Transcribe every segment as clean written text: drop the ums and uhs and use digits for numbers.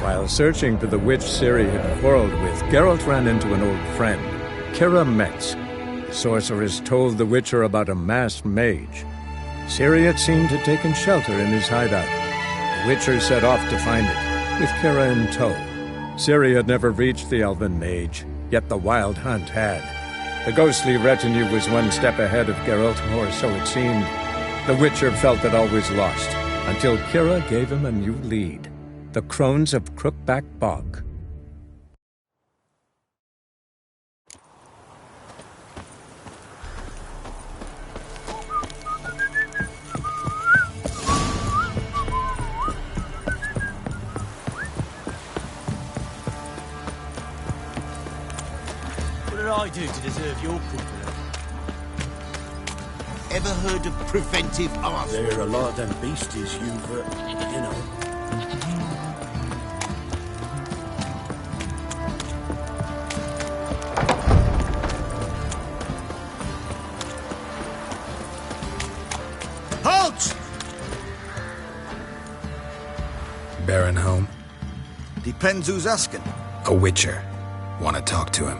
While searching for the witch Ciri had quarreled with, Geralt ran into an old friend, Ciri Metz. The sorceress told the Witcher about a masked mage. Ciri had seemed to have taken shelter in his hideout. The Witcher set off to find it, with Ciri in tow. Ciri had never reached the elven mage, yet the wild hunt had. The ghostly retinue was one step ahead of Geralt, or so it seemed. The Witcher felt that all was lost, until Ciri gave him a new lead. The Crones of Crookback Bog. What did I do to deserve your company? Ever heard of preventive art? There are a lot of them beasties you've, you know. Halt! Baron home? Depends who's asking. A witcher. Want to talk to him.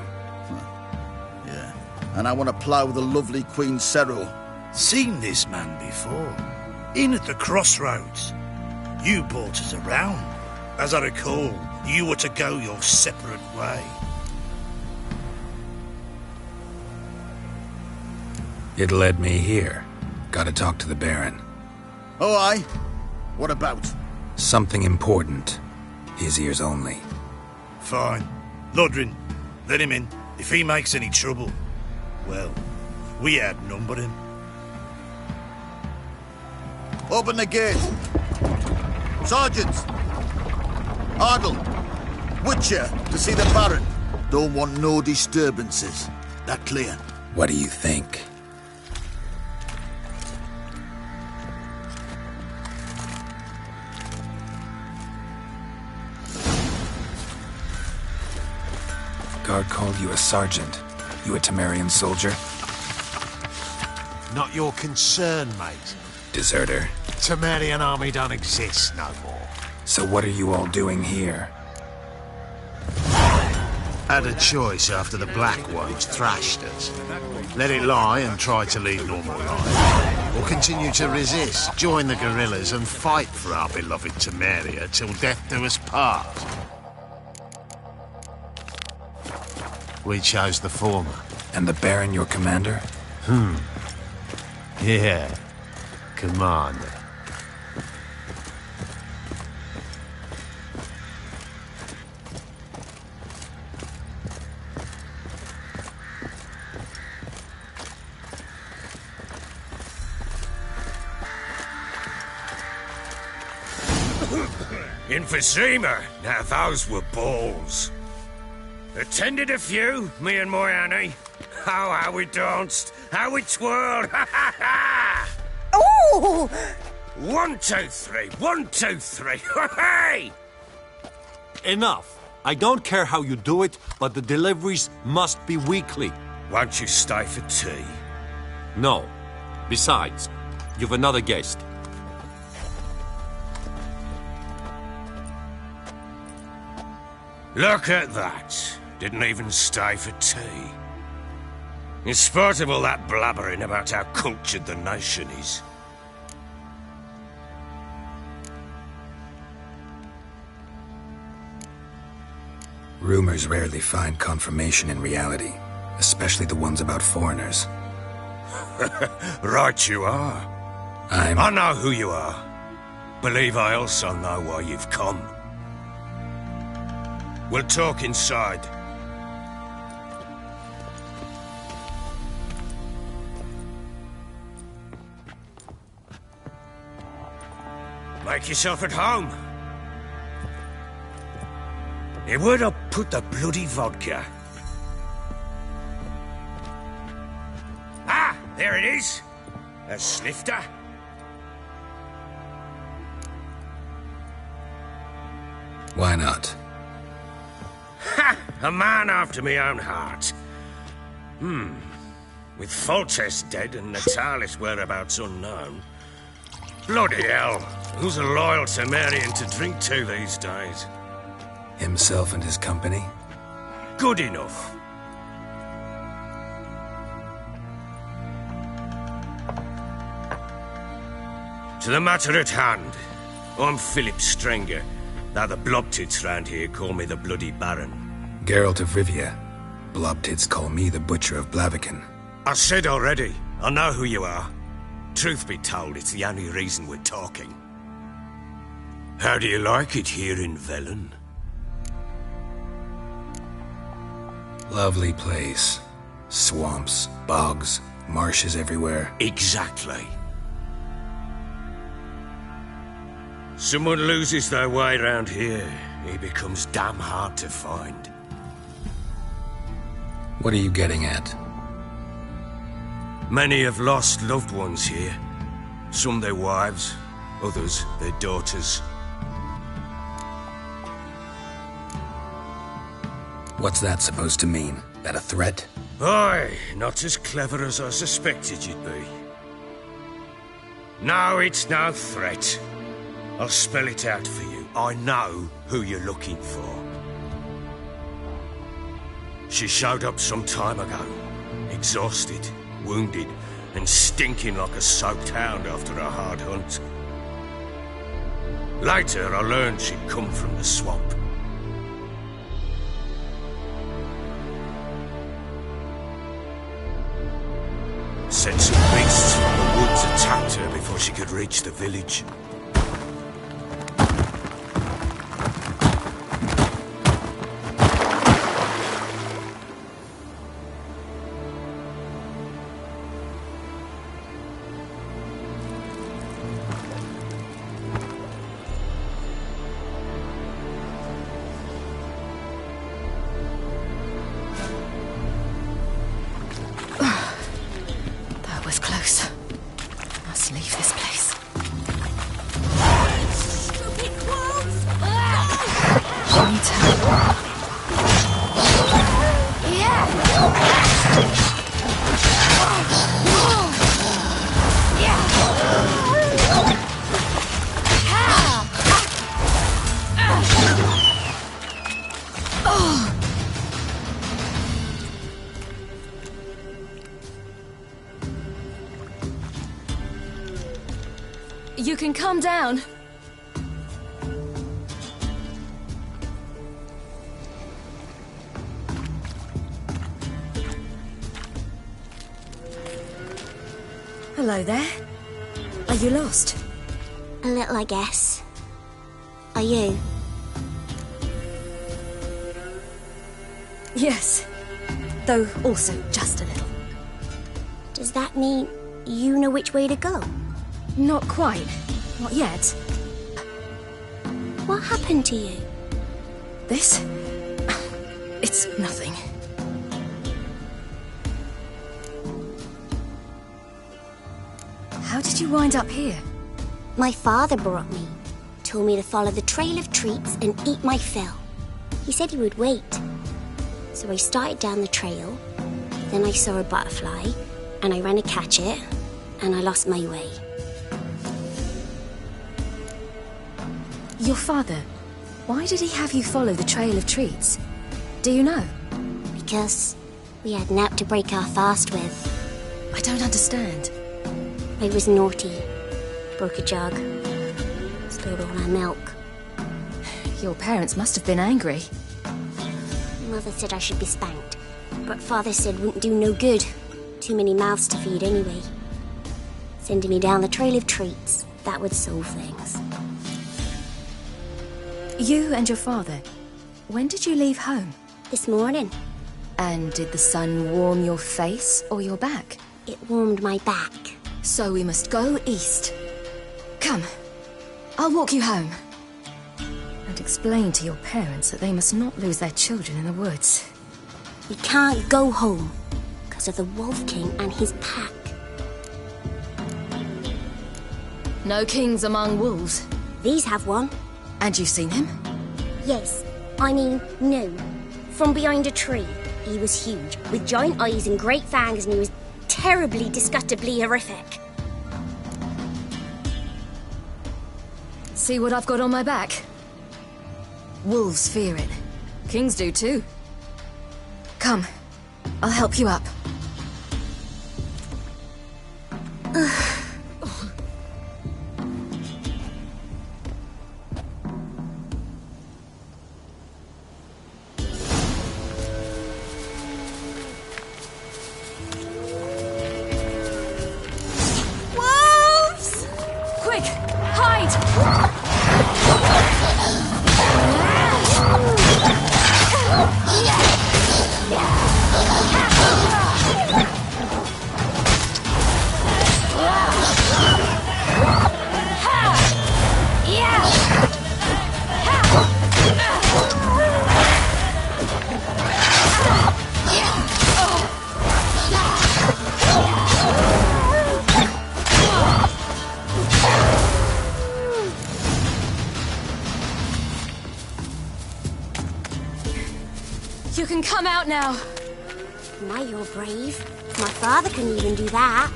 Yeah. And I want to plough the lovely Queen Ciri. Seen this man before. In at the crossroads. You brought us around. As I recall, you were to go your separate way. It led me here. Gotta talk to the Baron. Oh, aye? What about? Something important. His ears only. Fine. Lodrin, let him in. If he makes any trouble, well, we outnumber him. Open the gate. Sergeants! Ardle! Witcher, to see the Baron. Don't want no disturbances. That clear? What do you think? Guard called you a sergeant. You a Temerian soldier? Not your concern, mate. Deserter. Temerian army don't exist no more. So what are you all doing here? Had a choice after the Black Ones thrashed us. Let it lie and try to lead normal life. Or continue to resist, join the guerrillas and fight for our beloved Temeria till death do us part. We chose the former. And the Baron your commander? Yeah. Commander. In for Zima. Now those were balls. Attended a few, me and my Annie. Oh, how we danced, how we twirled, ha ha ha! Ooh! 1, 2, 3, 1, 2, 3, hey! Enough. I don't care how you do it, but the deliveries must be weekly. Won't you stay for tea? No. Besides, you've another guest. Look at that. Didn't even stay for tea. In spite of all that blabbering about how cultured the nation is. Rumors rarely find confirmation in reality, especially the ones about foreigners. Right you are. I know who you are. Believe I also know why you've come. We'll talk inside. Make yourself at home. Hey, where'd I put the bloody vodka? Ah, there it is. A snifter. Why not? Ha! A man after my own heart. With Foltest dead and Natalis' whereabouts unknown. Bloody hell, who's a loyal Temerian to drink to these days? Himself and his company? Good enough. To the matter at hand. I'm Philip Strenger, though the blobtits round here call me the Bloody Baron. Geralt of Rivia. Blobtits call me the Butcher of Blaviken. I said already, I know who you are. Truth be told, it's the only reason we're talking. How do you like it here in Velen? Lovely place. Swamps, bogs, marshes everywhere. Exactly. Someone loses their way round here, he becomes damn hard to find. What are you getting at? Many have lost loved ones here. Some their wives, others their daughters. What's that supposed to mean? That a threat? Aye, not as clever as I suspected you'd be. No, it's no threat. I'll spell it out for you. I know who you're looking for. She showed up some time ago. Exhausted, wounded, and stinking like a soaked hound after a hard hunt. Later, I learned she'd come from the swamp. Said some beasts from the woods attacked her before she could reach the village. You can calm down. Hello there. Are you lost? A little, I guess. Are you? Yes. Though also just a little. Does that mean you know which way to go? Not quite. Not yet. What happened to you? This? It's nothing. How did you wind up here? My father brought me. Told me to follow the trail of treats and eat my fill. He said he would wait. So I started down the trail. Then I saw a butterfly, and I ran to catch it, and I lost my way. Your father, why did he have you follow the trail of treats? Do you know? Because we had naught to break our fast with. I don't understand. I was naughty. Broke a jug. Spilled all our milk. Your parents must have been angry. Mother said I should be spanked, but Father said wouldn't do no good. Too many mouths to feed anyway. Sending me down the trail of treats, that would solve things. You and your father, when did you leave home? This morning. And did the sun warm your face or your back? It warmed my back. So we must go east. Come, I'll walk you home. And explain to your parents that they must not lose their children in the woods. We can't go home because of the Wolf King and his pack. No kings among wolves. These have one. And you've seen him? Yes. I mean, no. From behind a tree. He was huge, with giant eyes and great fangs, and he was terribly, disgustingly horrific. See what I've got on my back? Wolves fear it. Kings do too. Come, I'll help you up. Wolves! Quick, hide! You can come out now. My, you're brave. My father couldn't even do that.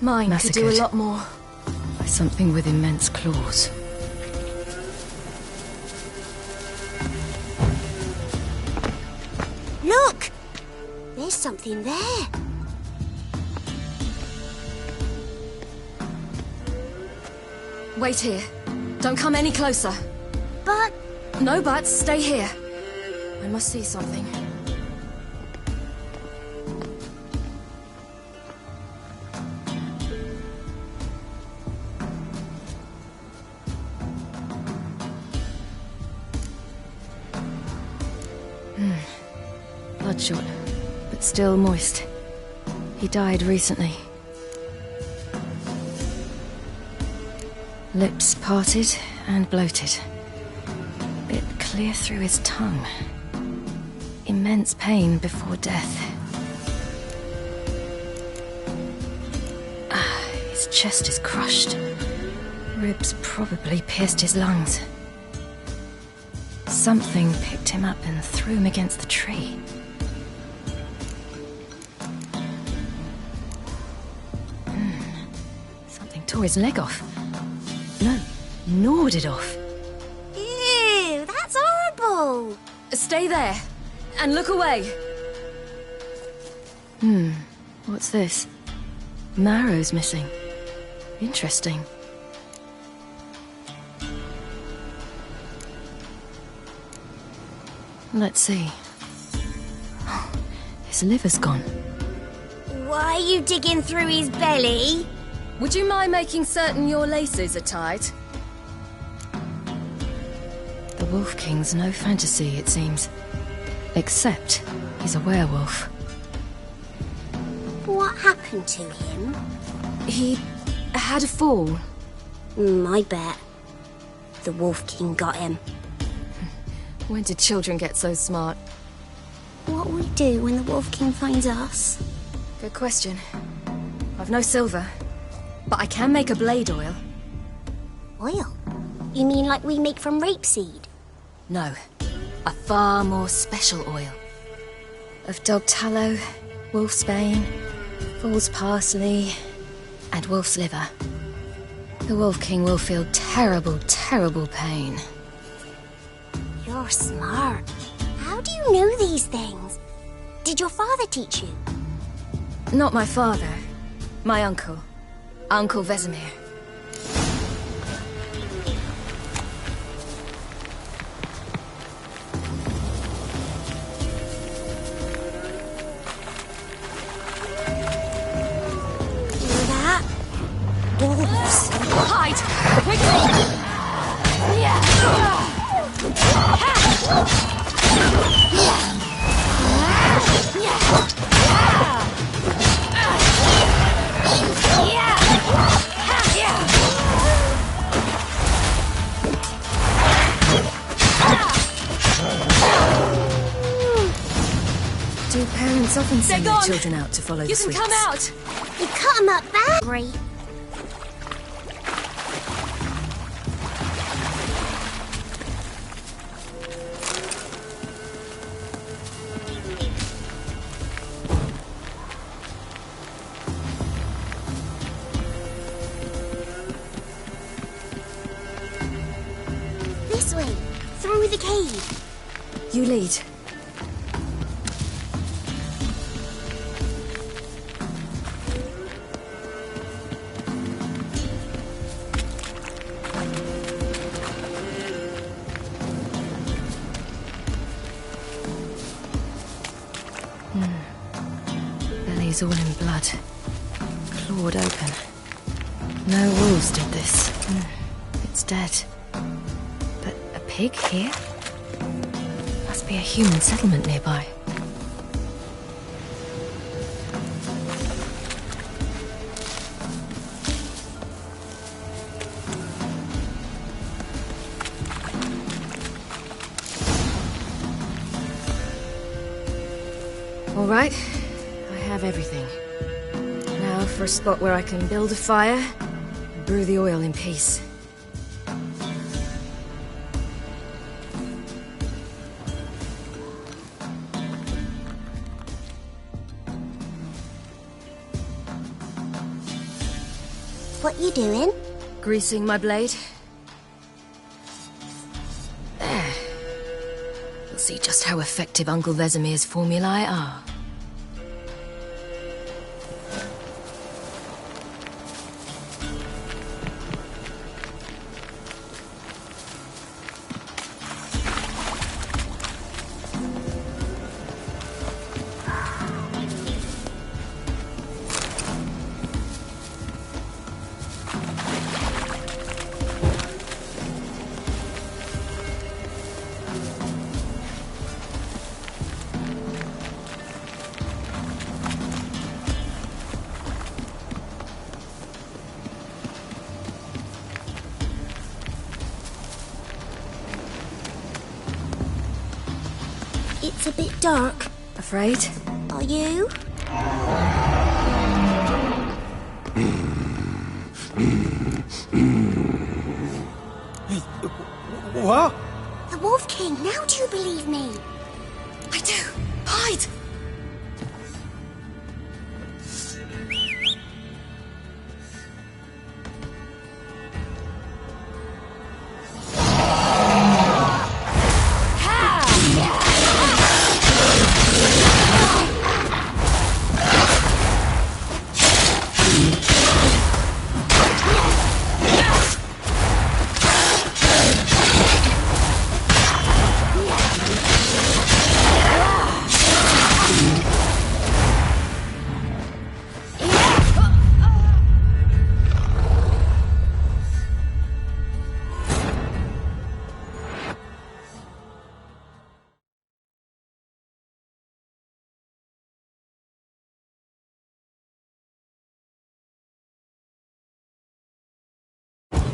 Mine could do a Massacred. lot more. By something with immense claws. Look! There's something there. Wait here. Don't come any closer. But No buts, stay here. I must see something. Bloodshot, but still moist. He died recently. Lips parted and bloated. Bit clear through his tongue. Immense pain before death. His chest is crushed. Ribs probably pierced his lungs. Something picked him up and threw him against the tree. Something tore his leg off. No, gnawed it off. ew, that's horrible. Stay there, and look away. What's this? Marrow's missing. Interesting. Let's see. His liver's gone. Why are you digging through his belly? Would you mind making certain your laces are tied? The Wolf King's no fantasy, it seems. Except he's a werewolf. What happened to him? He had a fall. I bet. The Wolf King got him. When did children get so smart? What will we do when the Wolf King finds us? Good question. I've no silver, but I can make a blade oil. Oil? You mean like we make from rapeseed? No, a far more special oil. Of dog tallow, wolf's bane, fool's parsley, and wolf's liver. The Wolf King will feel terrible, terrible pain. You're smart. How do you know these things? Did your father teach you? Not my father, my uncle. Uncle Vesemir. Hear that? Wolves. Hide! Quickly! Do parents often send They're their gone. children out to follow the You can sweets? come out! You cut him up there? Great. This way. Through cave. You lead. Belly's all in blood. Clawed open. No wolves did this. It's dead. But a pig here? Must be a human settlement nearby. All right, I have everything. Now for a spot where I can build a fire and brew the oil in peace. What you doing? Greasing my blade. There. We'll see just how effective Uncle Vesemir's formulae are. It's a bit dark. Afraid? Are you? What? The Wolf King, now do you believe me? I do. Hide!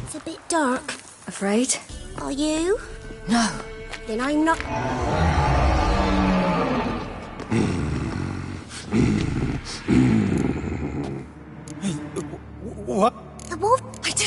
It's a bit dark. Afraid? Are you? No. Then I'm not... What? The wolf... I do.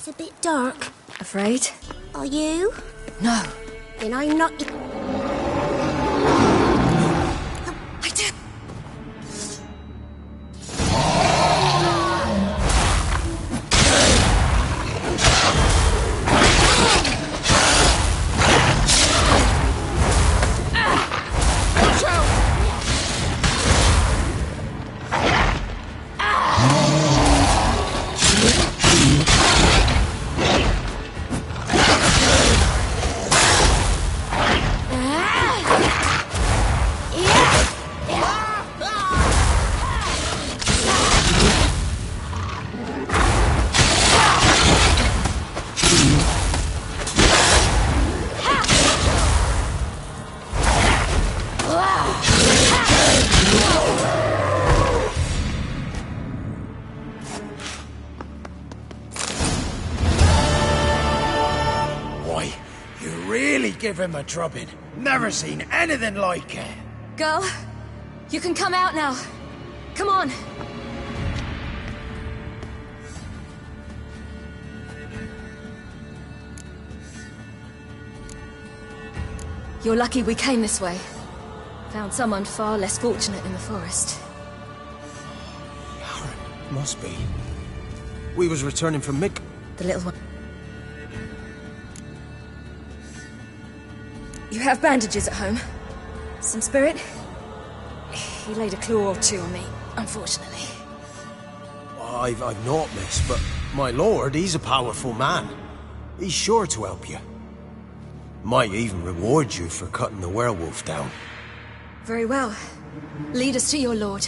It's a bit dark. Afraid? Are you? No. Then I'm not... I do. give him a drubbing. Never seen anything like it. Girl, you can come out now. Come on. You're lucky we came this way. Found someone far less fortunate in the forest. Must be. We was returning from Mick. The little one. You have bandages at home? Some spirit? He laid a claw or two on me, unfortunately. I've not, miss, but my lord, he's a powerful man. He's sure to help you. Might even reward you for cutting the werewolf down. Very well. Lead us to your lord.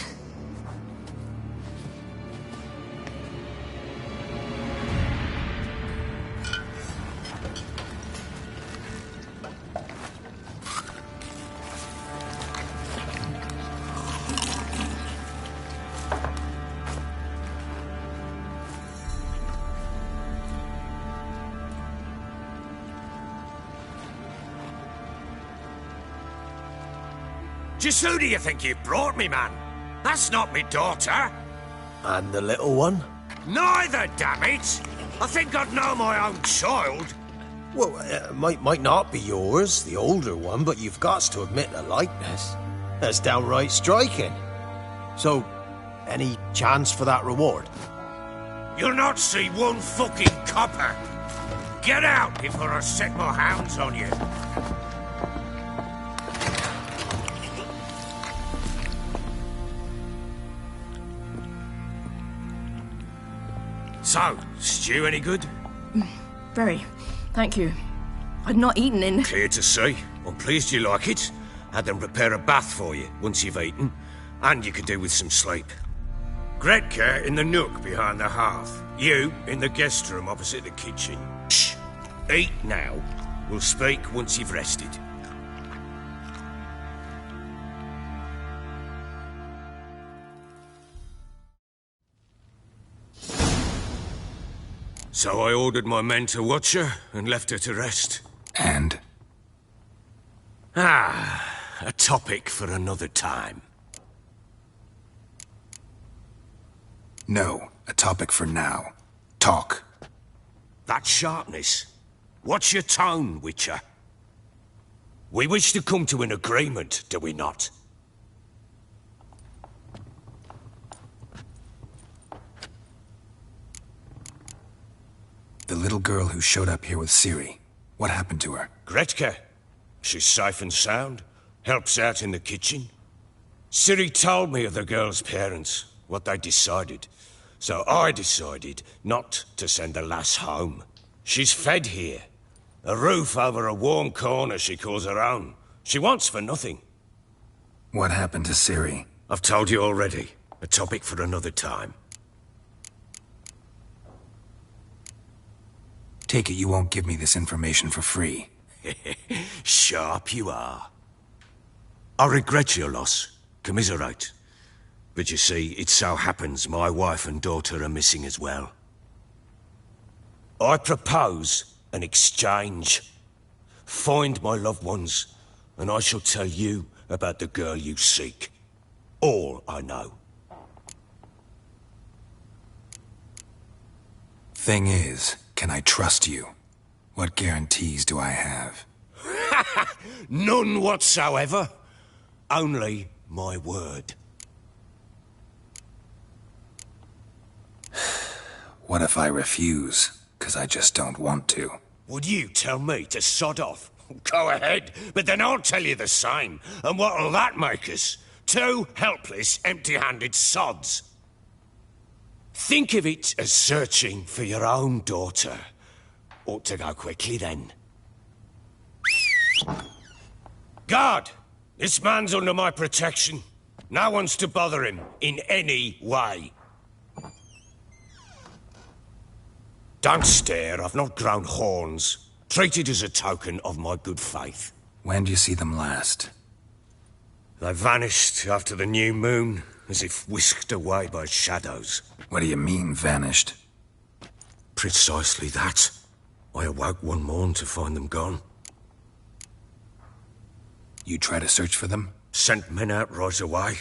Just who do you think you brought me, man? That's not me daughter. And the little one? Neither, damn it! I think I'd know my own child. Well, might not be yours, the older one, but you've got to admit the likeness. That's downright striking. So, any chance for that reward? You'll not see one fucking copper. Get out before I set my hounds on you. So, stew any good? Very. Thank you. I'd not eaten in... Clear to see. I'm pleased you like it. Had them prepare a bath for you once you've eaten. And you could do with some sleep. Gretka in the nook behind the hearth. You in the guest room opposite the kitchen. Shh. Eat now. We'll speak once you've rested. So I ordered my men to watch her and left her to rest. And? A topic for another time. No, a topic for now. Talk. That sharpness. What's your tone, Witcher? We wish to come to an agreement, do we not? The little girl who showed up here with Ciri. What happened to her? Gretka. She's safe and sound. Helps out in the kitchen. Ciri told me of the girl's parents, what they decided. So I decided not to send the lass home. She's fed here. A roof over a warm corner she calls her own. She wants for nothing. What happened to Ciri? I've told you already. A topic for another time. Take it you won't give me this information for free. Sharp you are. I regret your loss. Commiserate. But you see, it so happens my wife and daughter are missing as well. I propose an exchange. Find my loved ones, and I shall tell you about the girl you seek. All I know. Thing is, can I trust you? What guarantees do I have? None whatsoever. Only my word. What if I refuse? 'Cause I just don't want to. Would you tell me to sod off? Go ahead, but then I'll tell you the same. And what'll that make us? Two helpless, empty-handed sods. Think of it as searching for your own daughter. Ought to go quickly, then. Guard! This man's under my protection. No one's to bother him in any way. Don't stare, I've not grown horns. Treat it as a token of my good faith. When do you see them last? They vanished after the new moon, as if whisked away by shadows. What do you mean, vanished? Precisely that. I awoke one morn to find them gone. You try to search for them? Sent men out right away,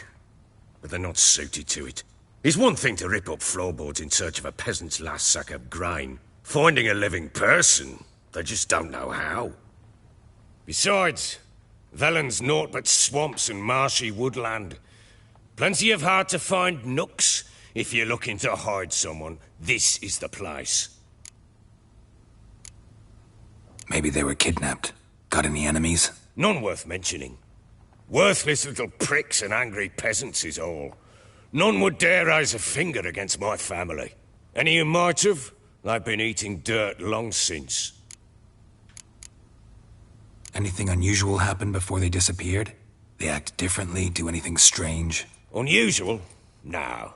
but they're not suited to it. It's one thing to rip up floorboards in search of a peasant's last sack of grain. Finding a living person, they just don't know how. Besides, Velen's naught but swamps and marshy woodland. Plenty of hard-to-find nooks. If you're looking to hide someone, this is the place. Maybe they were kidnapped. Got any enemies? None worth mentioning. Worthless little pricks and angry peasants is all. None would dare raise a finger against my family. Any who might have, they've been eating dirt long since. Anything unusual happen before they disappeared? They act differently, do anything strange? Unusual? No.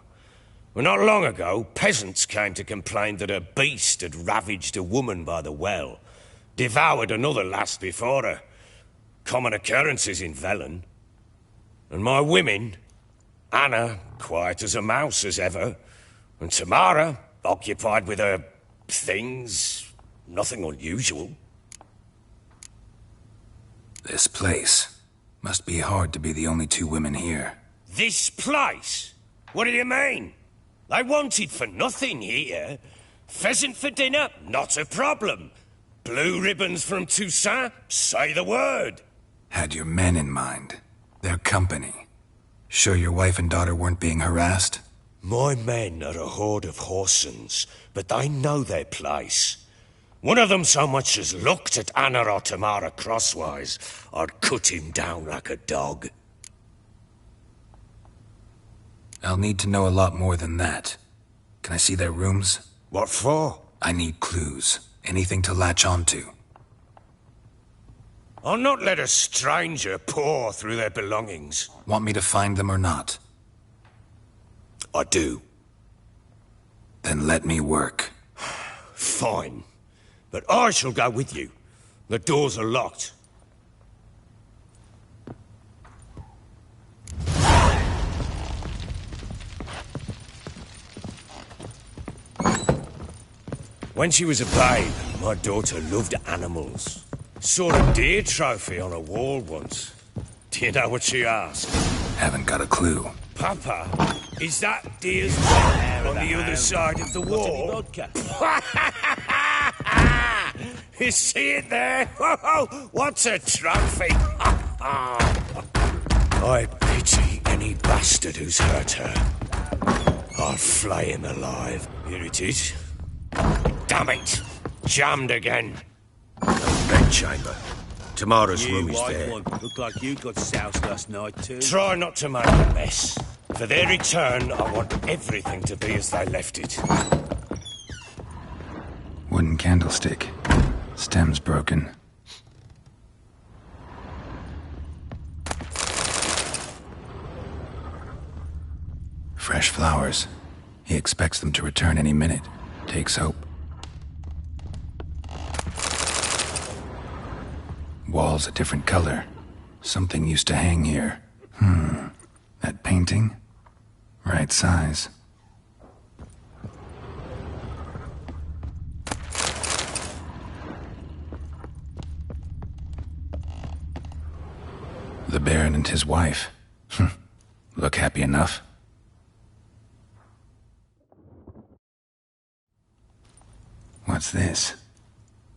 Well, not long ago, peasants came to complain that a beast had ravaged a woman by the well. Devoured another lass before her. Common occurrences in Velen. And my women, Anna, quiet as a mouse as ever, and Tamara, occupied with her things, nothing unusual. This place. Must be hard to be the only two women here. This place? What do you mean? I wanted for nothing here. Pheasant for dinner? Not a problem. Blue ribbons from Toussaint? Say the word. Had your men in mind. Their company. Sure your wife and daughter weren't being harassed? My men are a horde of whoresons, but they know their place. One of them so much as looked at Anna or Tamara crosswise, I'd cut him down like a dog. I'll need to know a lot more than that. Can I see their rooms? What for? I need clues. Anything to latch onto. I'll not let a stranger pore through their belongings. Want me to find them or not? I do. Then let me work. Fine. But I shall go with you. The doors are locked. When she was a babe, my daughter loved animals. Saw a deer trophy on a wall once. Do you know what she asked? Haven't got a clue. Papa, is that deer's hair on the other side of the wall? You see it there? What's a trophy? I pity any bastard who's hurt her. I'll flay him alive. Here it is. Damn it! Jammed again. Bedchamber. Tamara's room is there. Looked like you got soused last night too. Try not to make a mess. For their return, I want everything to be as they left it. Wooden candlestick. Stem's broken. Fresh flowers. He expects them to return any minute. Takes hope. Walls a different color. Something used to hang here. That painting? Right size. The Baron and his wife. Look happy enough. What's this?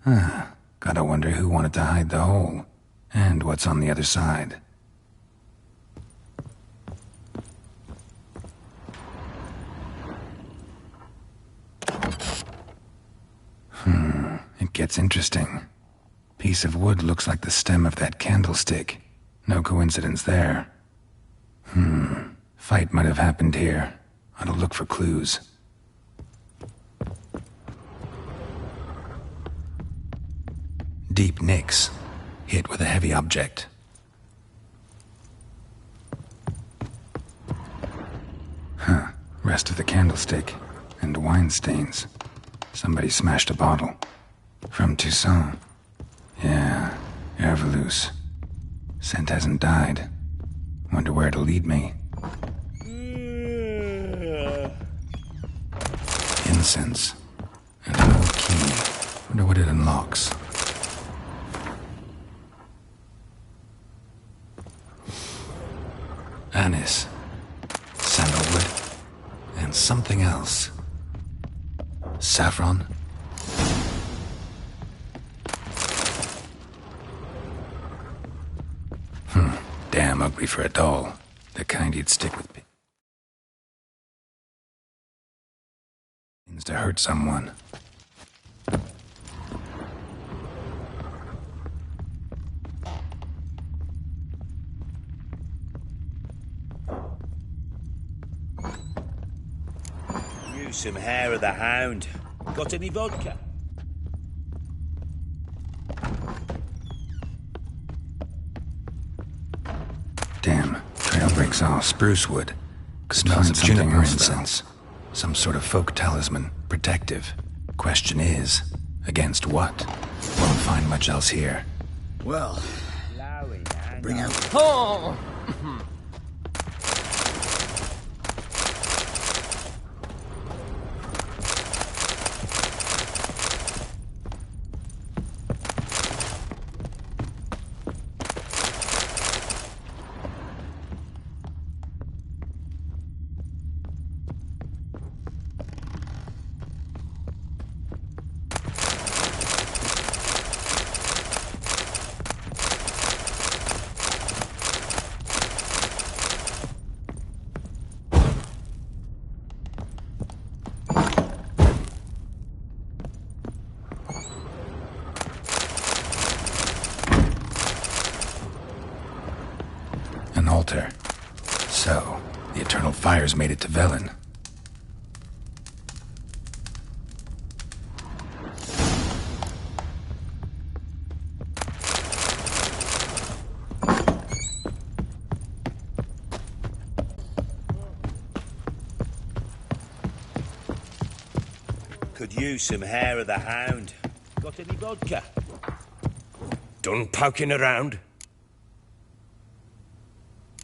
Gotta wonder who wanted to hide the hole. And what's on the other side. It gets interesting. Piece of wood looks like the stem of that candlestick. No coincidence there. Fight might have happened here. Ought to look for clues. Deep nicks. Hit with a heavy object. Rest of the candlestick. And wine stains. Somebody smashed a bottle. From Toussaint. Yeah, Herveloos. Scent hasn't died. Wonder where it'll lead me. Incense. And an old key. Wonder what it unlocks. Anise, sandalwood, and something else. Saffron? Damn ugly for a doll. The kind you'd stick with means to hurt someone. Use some hair of the hound. Got any vodka? Damn, trail breaks off. Spruce wood. Smells of juniper incense. Some sort of folk talisman. Protective. Question is, against what? Won't find much else here. Well, bring out... Oh! An altar. So, the eternal fires made it to Velen. Could use some hair of the hound. Got any vodka? Done poking around?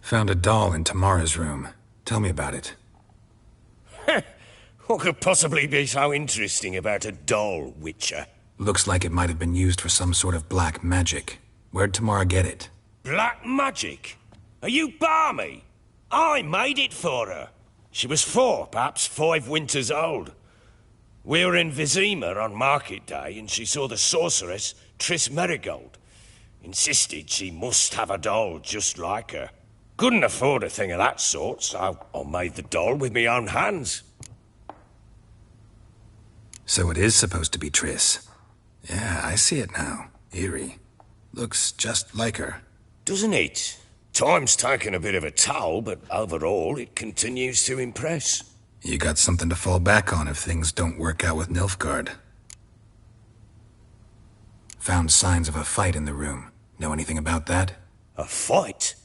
Found a doll in Tamara's room. Tell me about it. What could possibly be so interesting about a doll, Witcher? Looks like it might have been used for some sort of black magic. Where'd Tamara get it? Black magic? Are you balmy? I made it for her. She was 4, perhaps 5 winters old. We were in Vizima on market day, and she saw the sorceress, Triss Merigold. Insisted she must have a doll just like her. Couldn't afford a thing of that sort, so I made the doll with my own hands. So it is supposed to be Triss. Yeah, I see it now. Eerie. Looks just like her. Doesn't it? Time's taken a bit of a toll, but overall it continues to impress. You got something to fall back on if things don't work out with Nilfgaard. Found signs of a fight in the room. Know anything about that? A fight?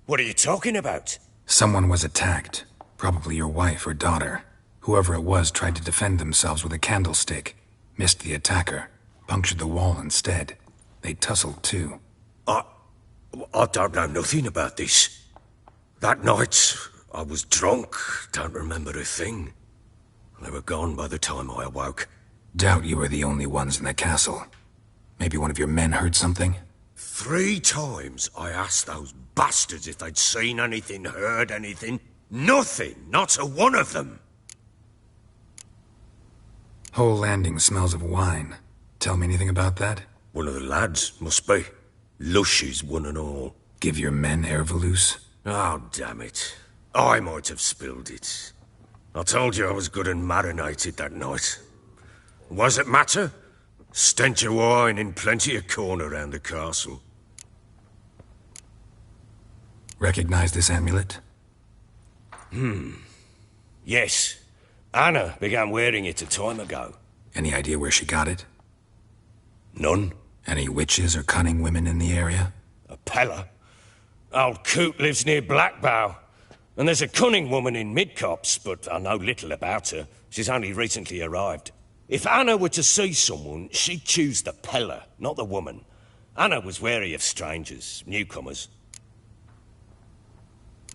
What are you talking about? Someone was attacked. Probably your wife or daughter. Whoever it was tried to defend themselves with a candlestick. Missed the attacker. Punctured the wall instead. They tussled too. I don't know nothing about this. That night, I was drunk. Don't remember a thing. They were gone by the time I awoke. Doubt you were the only ones in the castle. Maybe one of your men heard something? 3 times I asked those bastards if they'd seen anything, heard anything. Nothing, not a one of them. Whole landing smells of wine. Tell me anything about that? One of the lads, must be. Lushes, one and all. Give your men Ervelus? Oh, damn it. I might have spilled it. I told you I was good and marinated that night. Was it matter? Stench of wine in plenty of corn around the castle. Recognize this amulet? Yes. Anna began wearing it a time ago. Any idea where she got it? None. Any witches or cunning women in the area? A Pella. Old Coot lives near Blackbow. And there's a cunning woman in Midcopse, but I know little about her. She's only recently arrived. If Anna were to see someone, she'd choose the Pella, not the woman. Anna was wary of strangers, newcomers.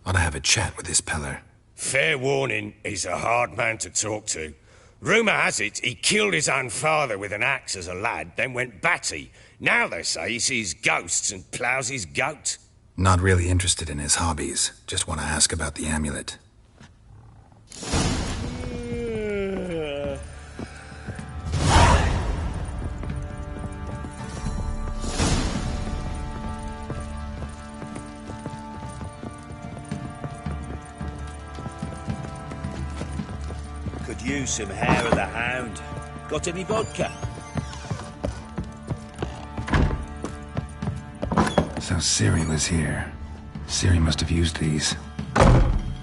Ought to have a chat with this Peller. Fair warning, he's a hard man to talk to. Rumour has it he killed his own father with an axe as a lad, then went batty. Now they say he sees ghosts and ploughs his goat. Not really interested in his hobbies. Just want to ask about the amulet. Could use some hair of the hound. Got any vodka? So Ciri was here. Ciri must have used these.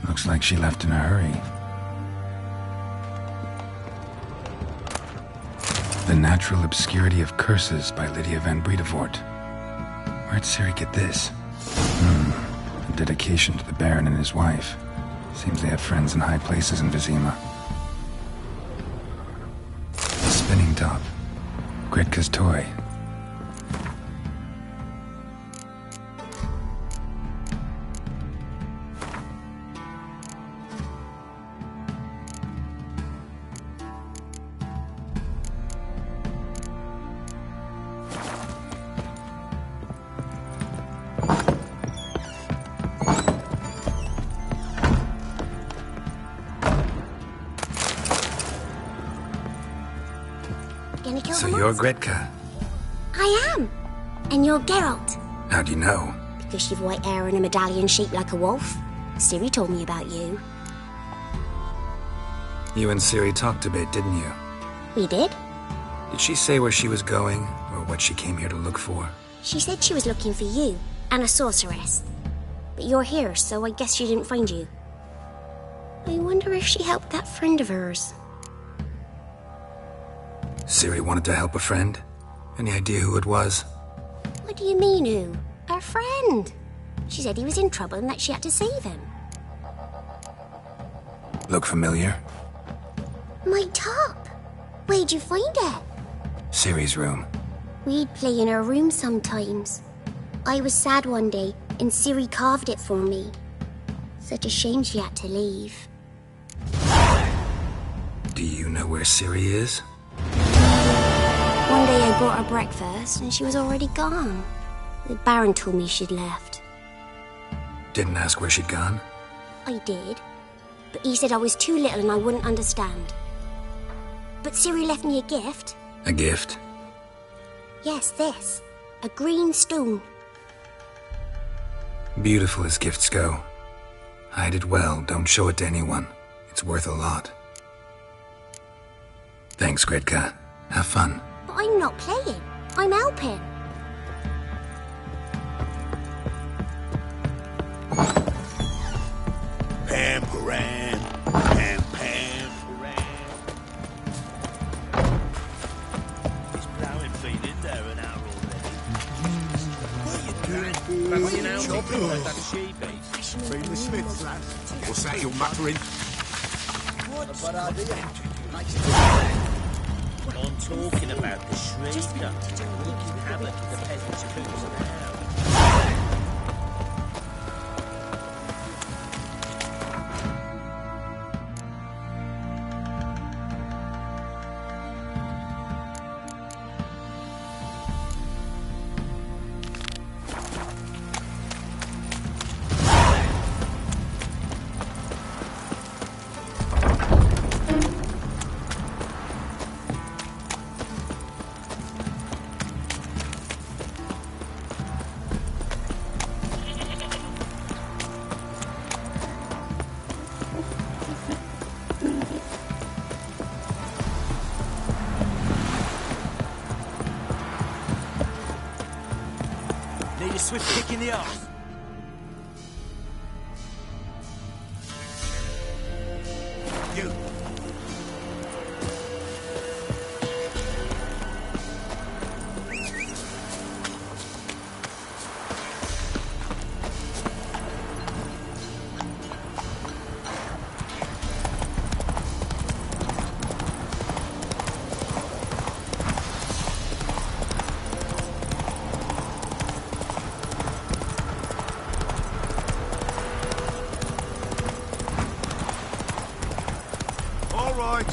Looks like she left in a hurry. The Natural Obscurity of Curses by Lydia van Bredevoort. Where'd Ciri get this? A dedication to the Baron and his wife. Seems they had friends in high places in Vizima. A spinning top. Gretka's toy. So you're Gretka? I am. And you're Geralt. How do you know? Because you've white hair and a medallion shaped like a wolf. Ciri told me about you. You and Ciri talked a bit, didn't you? We did? Did she say where she was going, or what she came here to look for? She said she was looking for you, and a sorceress. But you're here, so I guess she didn't find you. I wonder if she helped that friend of hers. Ciri wanted to help a friend? Any idea who it was? What do you mean, who? Our friend. She said he was in trouble and that she had to save him. Look familiar? My top. Where'd you find it? Ciri's room. We'd play in her room sometimes. I was sad one day, and Ciri carved it for me. Such a shame she had to leave. Do you know where Ciri is? One day I brought her breakfast, and she was already gone. The Baron told me she'd left. Didn't ask where she'd gone? I did, but he said I was too little and I wouldn't understand. But Ciri left me a gift. A gift? Yes, this. A green stone. Beautiful as gifts go. Hide it well, don't show it to anyone. It's worth a lot. Thanks, Gretka. Have fun. But I'm not playing. I'm helping. Pam-paran, pam-pam-paran. Is Ploughing been in there an hour already? What are you doing? Banging out chopping like that sheepy. Bring the Smiths, lad. What's that you're muttering? I'm talking about the Shrieker. Wreaking havoc in the peasants' coops now. Need a swift kick in the arse. You. All right.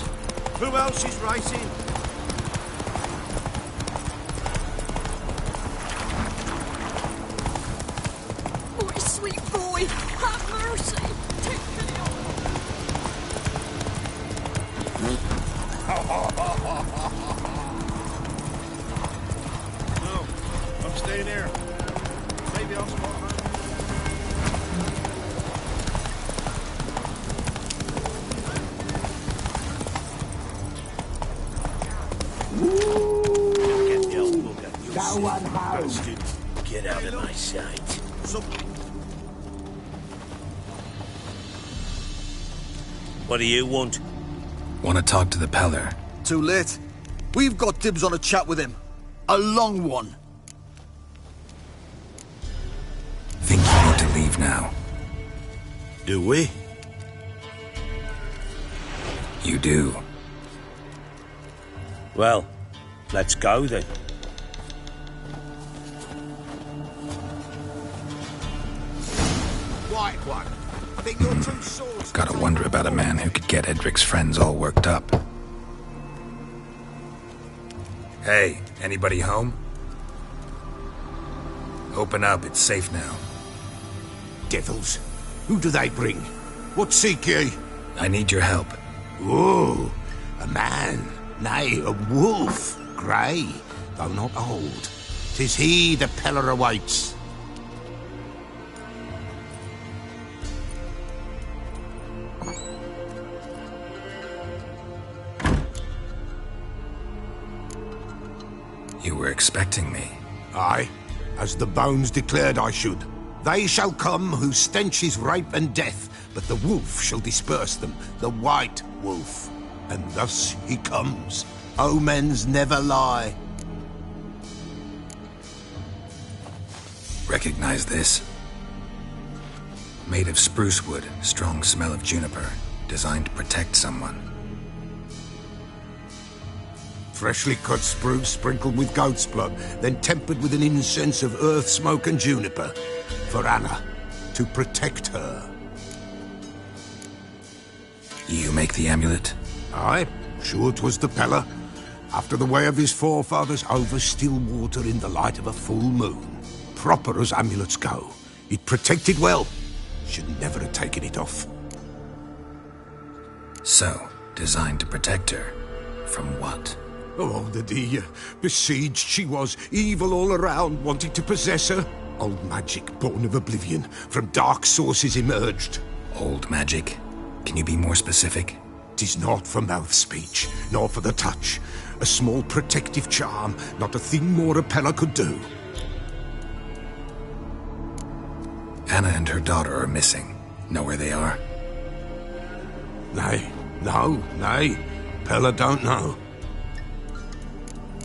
Who else is racing? one home. Get out of my sight. What do you want? Want to talk to the Peller. Too late. We've got dibs on a chat with him. A long one. Think you need to leave now. Do we? You do. Well, let's go then. White one. I think your two swords... Gotta wonder about a man who could get Edric's friends all worked up. Hey, anybody home? Open up, it's safe now. Devils. Who do they bring? What seek ye? I need your help. Oh, a man. Nay, a wolf. Grey, though not old. 'Tis he the Peller awaits. You were expecting me. Aye, as the bones declared I should. They shall come whose stench is rape and death, but the wolf shall disperse them, the white wolf. And thus he comes. Omens never lie. Recognize this? Made of spruce wood, strong smell of juniper, designed to protect someone. Freshly cut spruce sprinkled with goat's blood, then tempered with an incense of earth, smoke and juniper. For Anna, to protect her. You make the amulet? Aye, sure 'twas the Peller. After the way of his forefathers, over still water in the light of a full moon. Proper as amulets go. It protected well. Should never have taken it off. So, designed to protect her. From what? Oh, the dear. Besieged she was, evil all around, wanting to possess her. Old magic, born of oblivion, from dark sources emerged. Old magic? Can you be more specific? 'Tis not for mouth speech, nor for the touch. A small protective charm, not a thing more a Peller could do. Anna and her daughter are missing. Know where they are? Nay, nay. Peller don't know.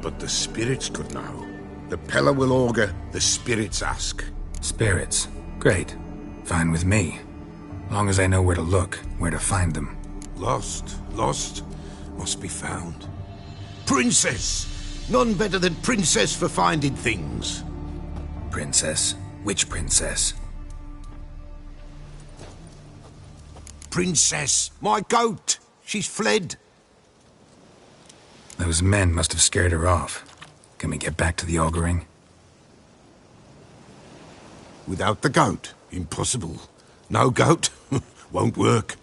But the spirits could know. The Peller will augur, the spirits ask. Spirits? Great. Fine with me. Long as I know where to look, where to find them. Lost, must be found. Princess! None better than Princess for finding things. Princess? Which princess? Princess, my goat! She's fled. Those men must have scared her off. Can we get back to the auguring? Without the goat, impossible. No goat, won't work.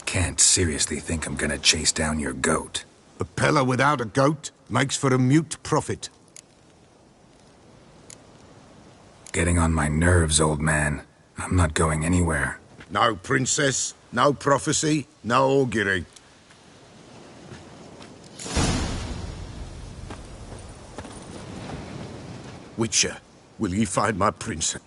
Can't seriously think I'm gonna chase down your goat. A Peller without a goat makes for a mute prophet. Getting on my nerves, old man. I'm not going anywhere. No princess, no prophecy, no augury. Witcher, will ye find my princess?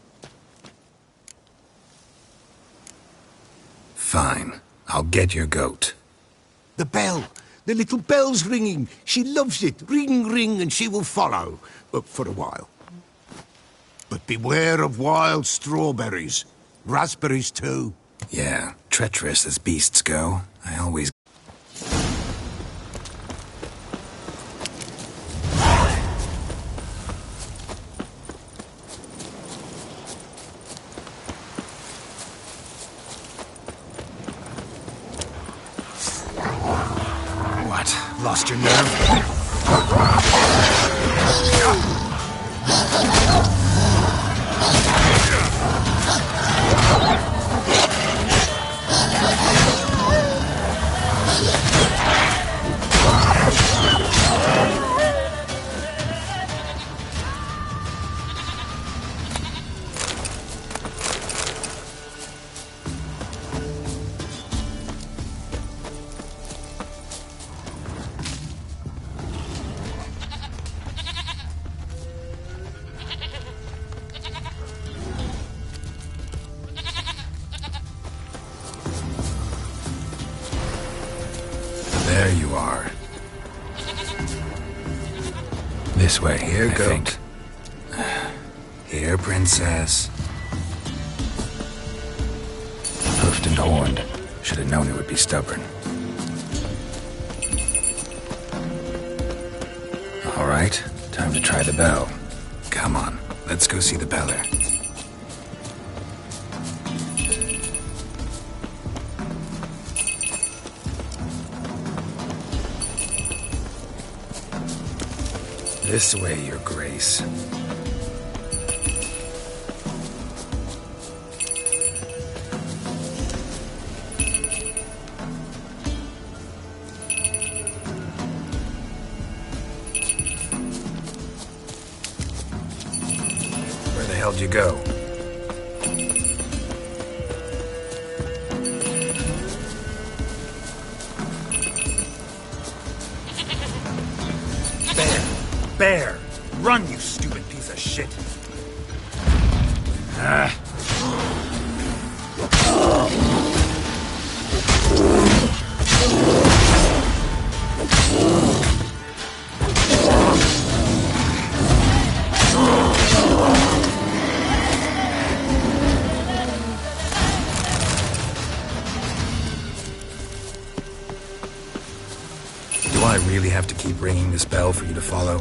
Fine. I'll get your goat. The bell! The little bell's ringing. She loves it. Ring, ring, and she will follow. For a while. But beware of wild strawberries. Raspberries, too. Yeah, treacherous as beasts go. I always... What? Lost your nerve? There you are. This way, Here, I goat. think. Here, princess. Hoofed and horned. Should have known it would be stubborn. All right, time to try the bell. Come on, let's go see the beller. This way, Your Grace. Where the hell did you go? Bear! Run, you stupid piece of shit! Do I really have to keep ringing this bell for you to follow?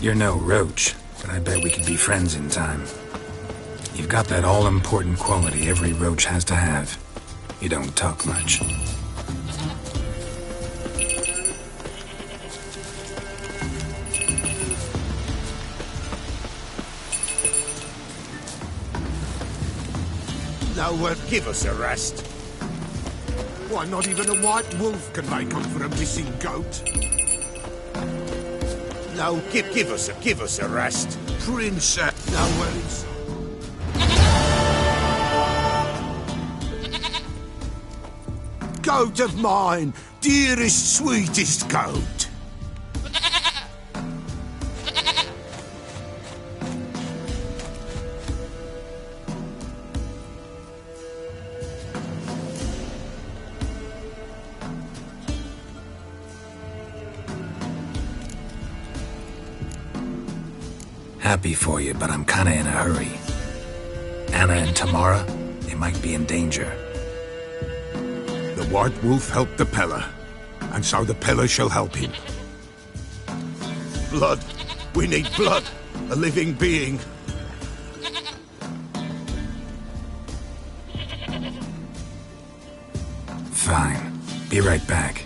You're no roach, but I bet we could be friends in time. You've got that all-important quality every roach has to have. You don't talk much. No, give us a rest. Why, not even a white wolf can make up for a missing goat. No, give us a rest. Princess. No, well, it's... Goat of mine, dearest, sweetest goat. Happy for you, but I'm kinda in a hurry. Anna and Tamara, they might be in danger. The white wolf helped the Peller, and so the Peller shall help him. Blood. We need blood. A living being. Fine. Be right back.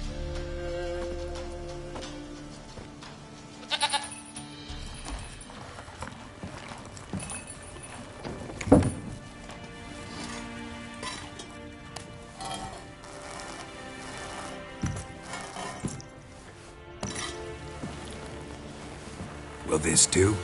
Will this do?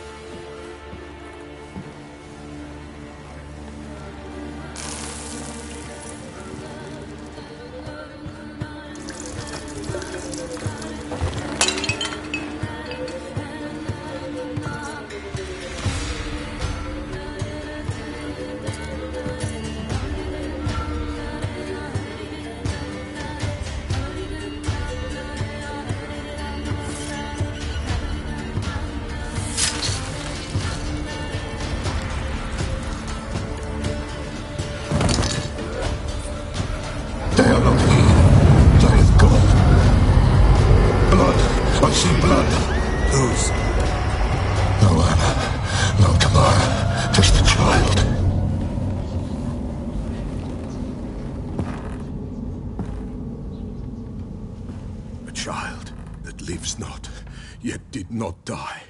Not die.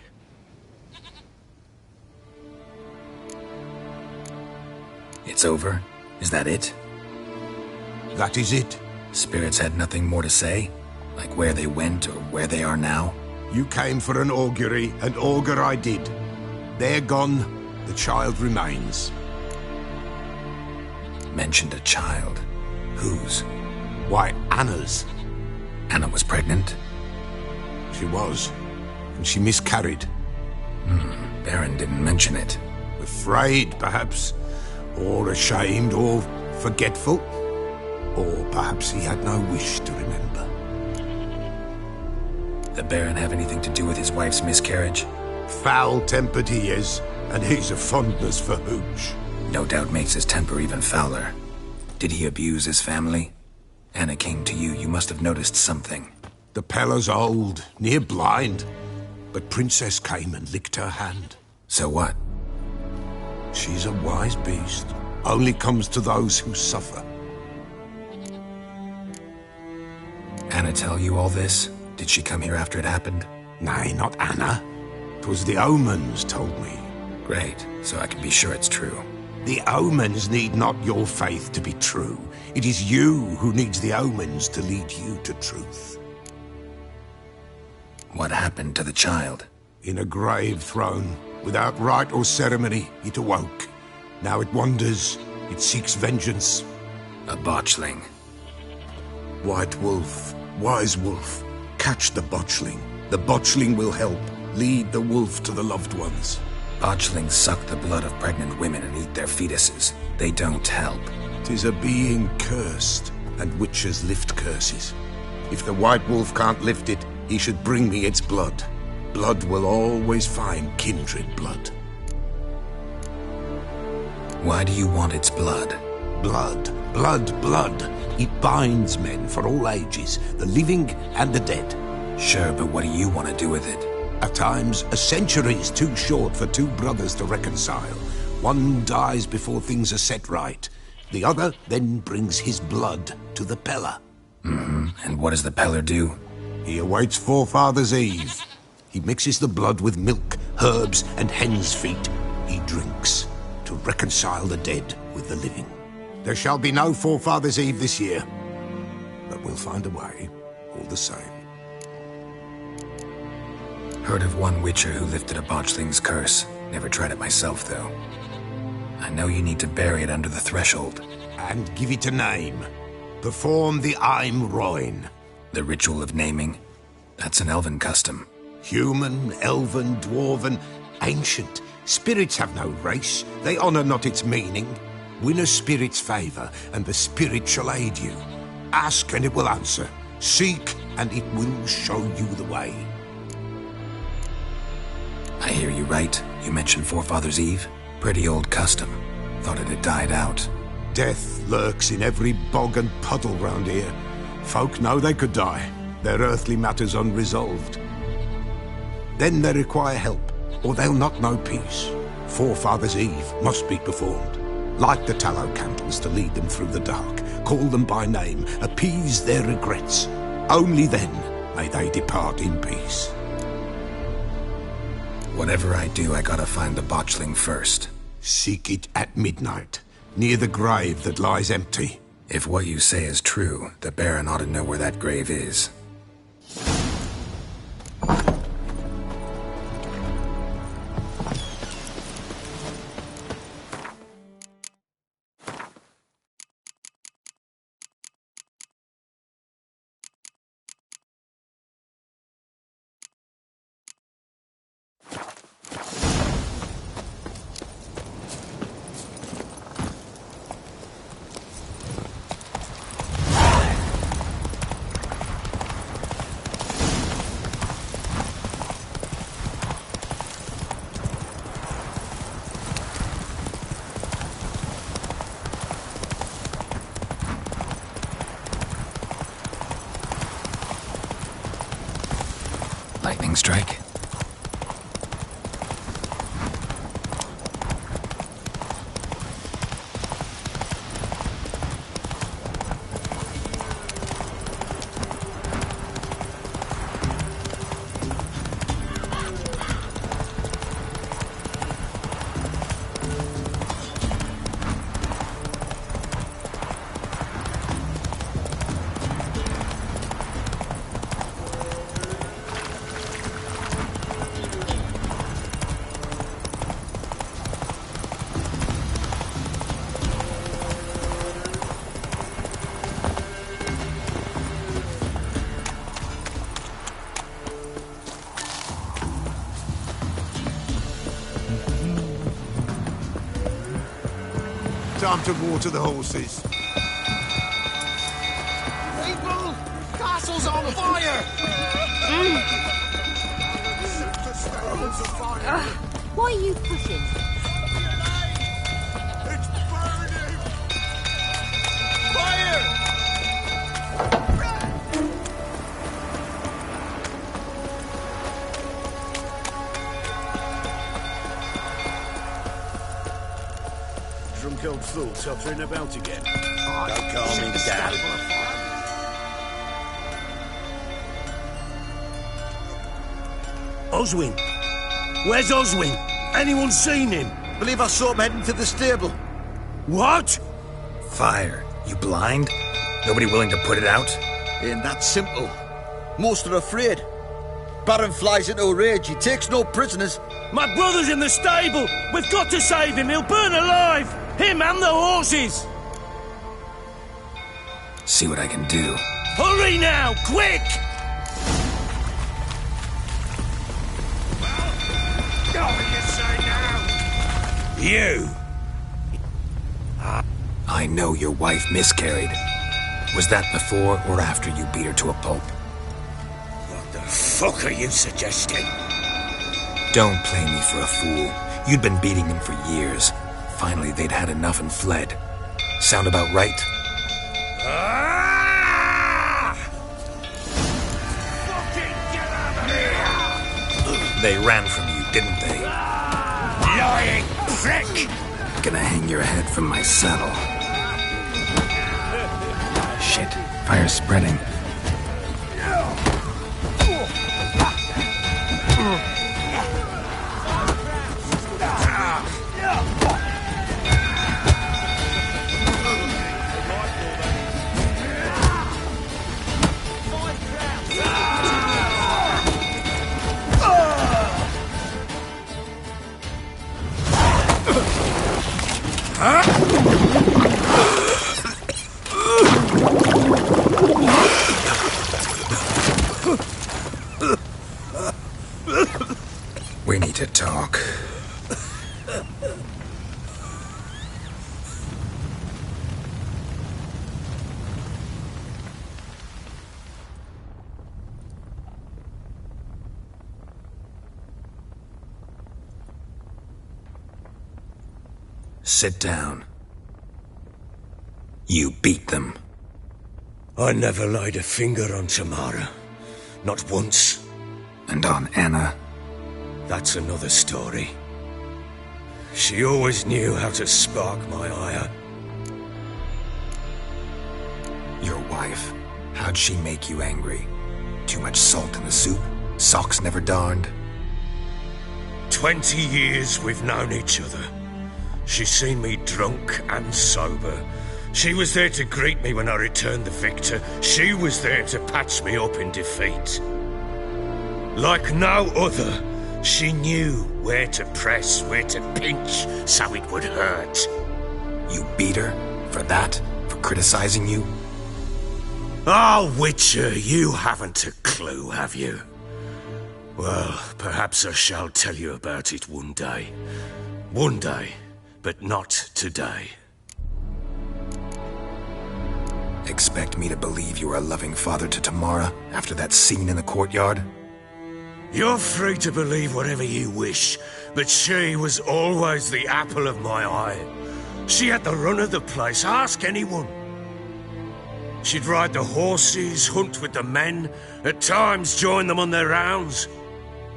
It's over? Is that it? That is it. Spirits had nothing more to say? Like where they went or where they are now? You came for an augury, and augur I did. They're gone, the child remains. Mentioned a child. Whose? Why, Anna's. Anna was pregnant? She was. And she miscarried. Baron didn't mention it. Afraid, perhaps. Or ashamed, or forgetful. Or perhaps he had no wish to remember. The Baron have anything to do with his wife's miscarriage? Foul-tempered he is, and he's a fondness for hooch. No doubt makes his temper even fouler. Did he abuse his family? Anna came to you, you must have noticed something. The Pella's old, near blind. But Princess came and licked her hand. So what? She's a wise beast. Only comes to those who suffer. Anna tell you all this? Did she come here after it happened? Nay, not Anna. 'Twas the omens told me. Great, so I can be sure it's true. The omens need not your faith to be true. It is you who needs the omens to lead you to truth. What happened to the child? In a grave thrown, without rite or ceremony, it awoke. Now it wanders, it seeks vengeance. A botchling. White wolf, wise wolf, catch the botchling. The botchling will help. Lead the wolf to the loved ones. Botchlings suck the blood of pregnant women and eat their fetuses. They don't help. 'Tis a being cursed, and witches lift curses. If the white wolf can't lift it, he should bring me its blood. Blood will always find kindred blood. Why do you want its blood? Blood, blood, blood. It binds men for all ages, the living and the dead. Sure, but what do you want to do with it? At times, a century is too short for two brothers to reconcile. One dies before things are set right. The other then brings his blood to the Pella. And what does the Peller do? He awaits Forefathers' Eve. He mixes the blood with milk, herbs, and hen's feet. He drinks to reconcile the dead with the living. There shall be no Forefathers' Eve this year, but we'll find a way, all the same. Heard of one witcher who lifted a botchling's curse. Never tried it myself, though. I know you need to bury it under the threshold. And give it a name. Perform the Aim Roin. The ritual of naming? That's an elven custom. Human, elven, dwarven, ancient. Spirits have no race. They honor not its meaning. Win a spirit's favor, and the spirit shall aid you. Ask, and it will answer. Seek, and it will show you the way. I hear you right. You mentioned Forefathers' Eve? Pretty old custom. Thought it had died out. Death lurks in every bog and puddle round here. Folk know they could die, their earthly matters unresolved. Then they require help, or they'll not know peace. Forefathers' Eve must be performed. Light the tallow candles to lead them through the dark. Call them by name, appease their regrets. Only then may they depart in peace. Whatever I do, I gotta find the botchling first. Seek it at midnight, near the grave that lies empty. If what you say is true, the Baron ought to know where that grave is. Lightning strike. Time to water the horses. People! Castle's on fire! Why are you pushing? It's burning! Fire! Drunk old fool tottering about again. Don't call me Dad. Oswin! Where's Oswin? Anyone seen him? Believe I saw him heading to the stable. What? Fire. You blind? Nobody willing to put it out? Ain't that simple. Most are afraid. Baron flies into a rage. He takes no prisoners. My brother's in the stable! We've got to save him! He'll burn alive! Him and the horses! See what I can do. Hurry now! Quick! You! I know your wife miscarried. Was that before or after you beat her to a pulp? What the fuck are you suggesting? Don't play me for a fool. You'd been beating them for years. Finally, they'd had enough and fled. Sound about right? Fucking get out of here! They ran from you, didn't they? Lying prick! Gonna hang your head from my saddle. Shit, fire's spreading. We need to talk. Sit down. You beat them. I never laid a finger on Tamara. Not once. And on Anna? That's another story. She always knew how to spark my ire. Your wife. How'd she make you angry? Too much salt in the soup? Socks never darned? 20 years we've known each other. She's seen me drunk and sober. She was there to greet me when I returned the victor. She was there to patch me up in defeat. Like no other, she knew where to press, where to pinch, so it would hurt. You beat her? For that? For criticizing you? Oh, Witcher, you haven't a clue, have you? Well, perhaps I shall tell you about it one day. One day, but not today. Expect me to believe you are a loving father to Tamara after that scene in the courtyard? You're free to believe whatever you wish, but she was always the apple of my eye. She had the run of the place, ask anyone. She'd ride the horses, hunt with the men, at times join them on their rounds.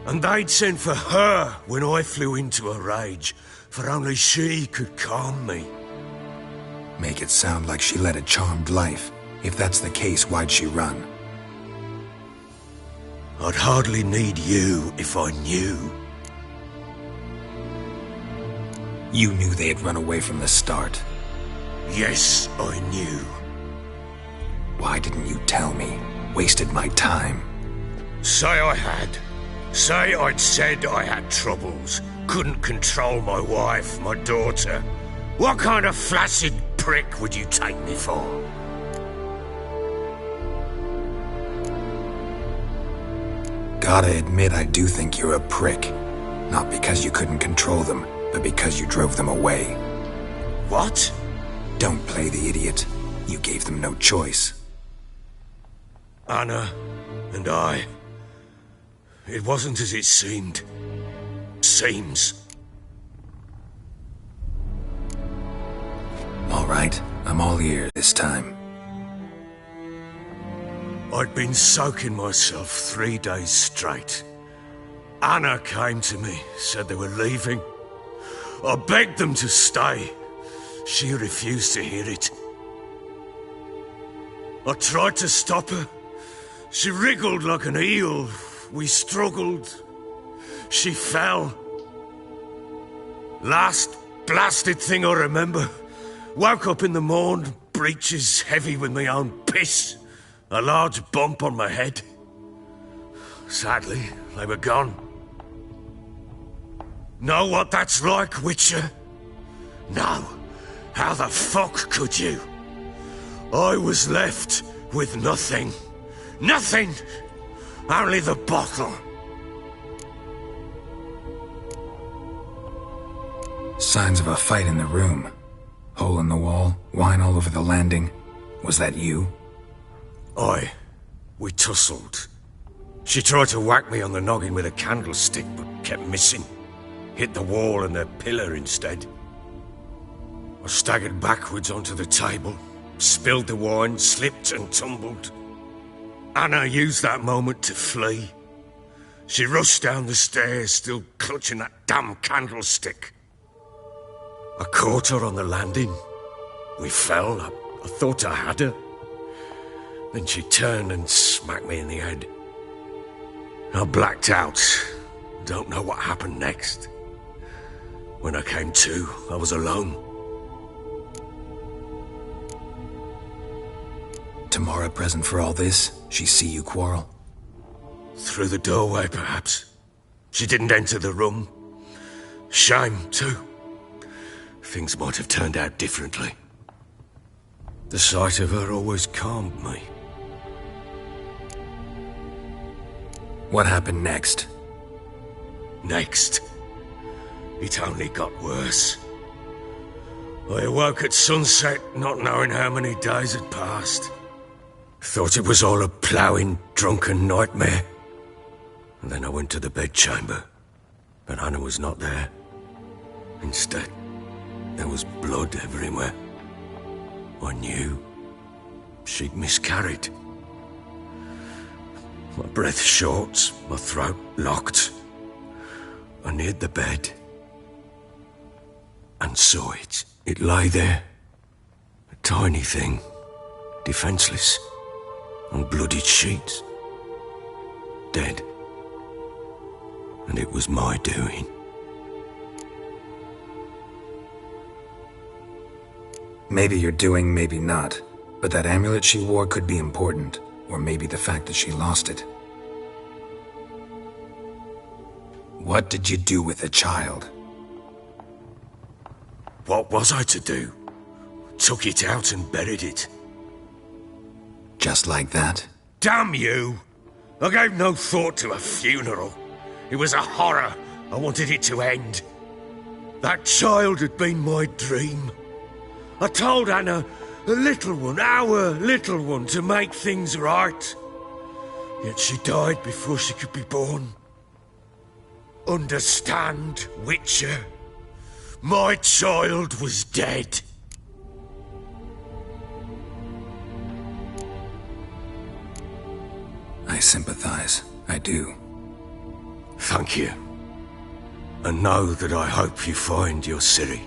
And they'd send for her when I flew into a rage, for only she could calm me. Make it sound like she led a charmed life. If that's the case, why'd she run? I'd hardly need you if I knew. You knew they had run away from the start. Yes, I knew. Why didn't you tell me? Wasted my time. Say I had. Say I'd said I had troubles. Couldn't control my wife, my daughter. What kind of flaccid prick would you take me for? Gotta admit, I do think you're a prick. Not because you couldn't control them, but because you drove them away. What? Don't play the idiot. You gave them no choice. Anna and I... It wasn't as it seemed. Seems. All right, I'm all ears this time. I'd been soaking myself 3 days straight. Anna came to me, said they were leaving. I begged them to stay. She refused to hear it. I tried to stop her. She wriggled like an eel. We struggled. She fell. Last blasted thing I remember. Woke up in the morn, breeches heavy with my own piss. A large bump on my head. Sadly, they were gone. Know what that's like, Witcher? No. How the fuck could you? I was left with nothing. Nothing! Only the bottle. Signs of a fight in the room. Hole in the wall, wine all over the landing. Was that you? We tussled. She tried to whack me on the noggin with a candlestick, but kept missing. Hit the wall and the pillar instead. I staggered backwards onto the table, spilled the wine, slipped and tumbled. Anna used that moment to flee. She rushed down the stairs, still clutching that damn candlestick. I caught her on the landing. We fell. I thought I had her. Then she turned and smacked me in the head. I blacked out. Don't know what happened next. When I came to, I was alone. Tamara present for all this? She see you quarrel? Through the doorway, perhaps. She didn't enter the room. Shame, too. Things might have turned out differently. The sight of her always calmed me. What happened next? Next? It only got worse. I awoke at sunset, not knowing how many days had passed. Thought it was all a ploughing, drunken nightmare. And then I went to the bedchamber, but Anna was not there. Instead, there was blood everywhere. I knew she'd miscarried. My breath short, my throat locked. I neared the bed and saw it. It lay there, a tiny thing, defenseless, on bloodied sheets, dead. And it was my doing. Maybe you're doing, maybe not. But that amulet she wore could be important. Or maybe the fact that she lost it. What did you do with the child? What was I to do? Took it out and buried it. Just like that? Damn you! I gave no thought to a funeral. It was a horror. I wanted it to end. That child had been my dream. I told Anna, the little one, our little one, to make things right. Yet she died before she could be born. Understand, Witcher? My child was dead. I sympathize. I do. Thank you. And know that I hope you find your Ciri.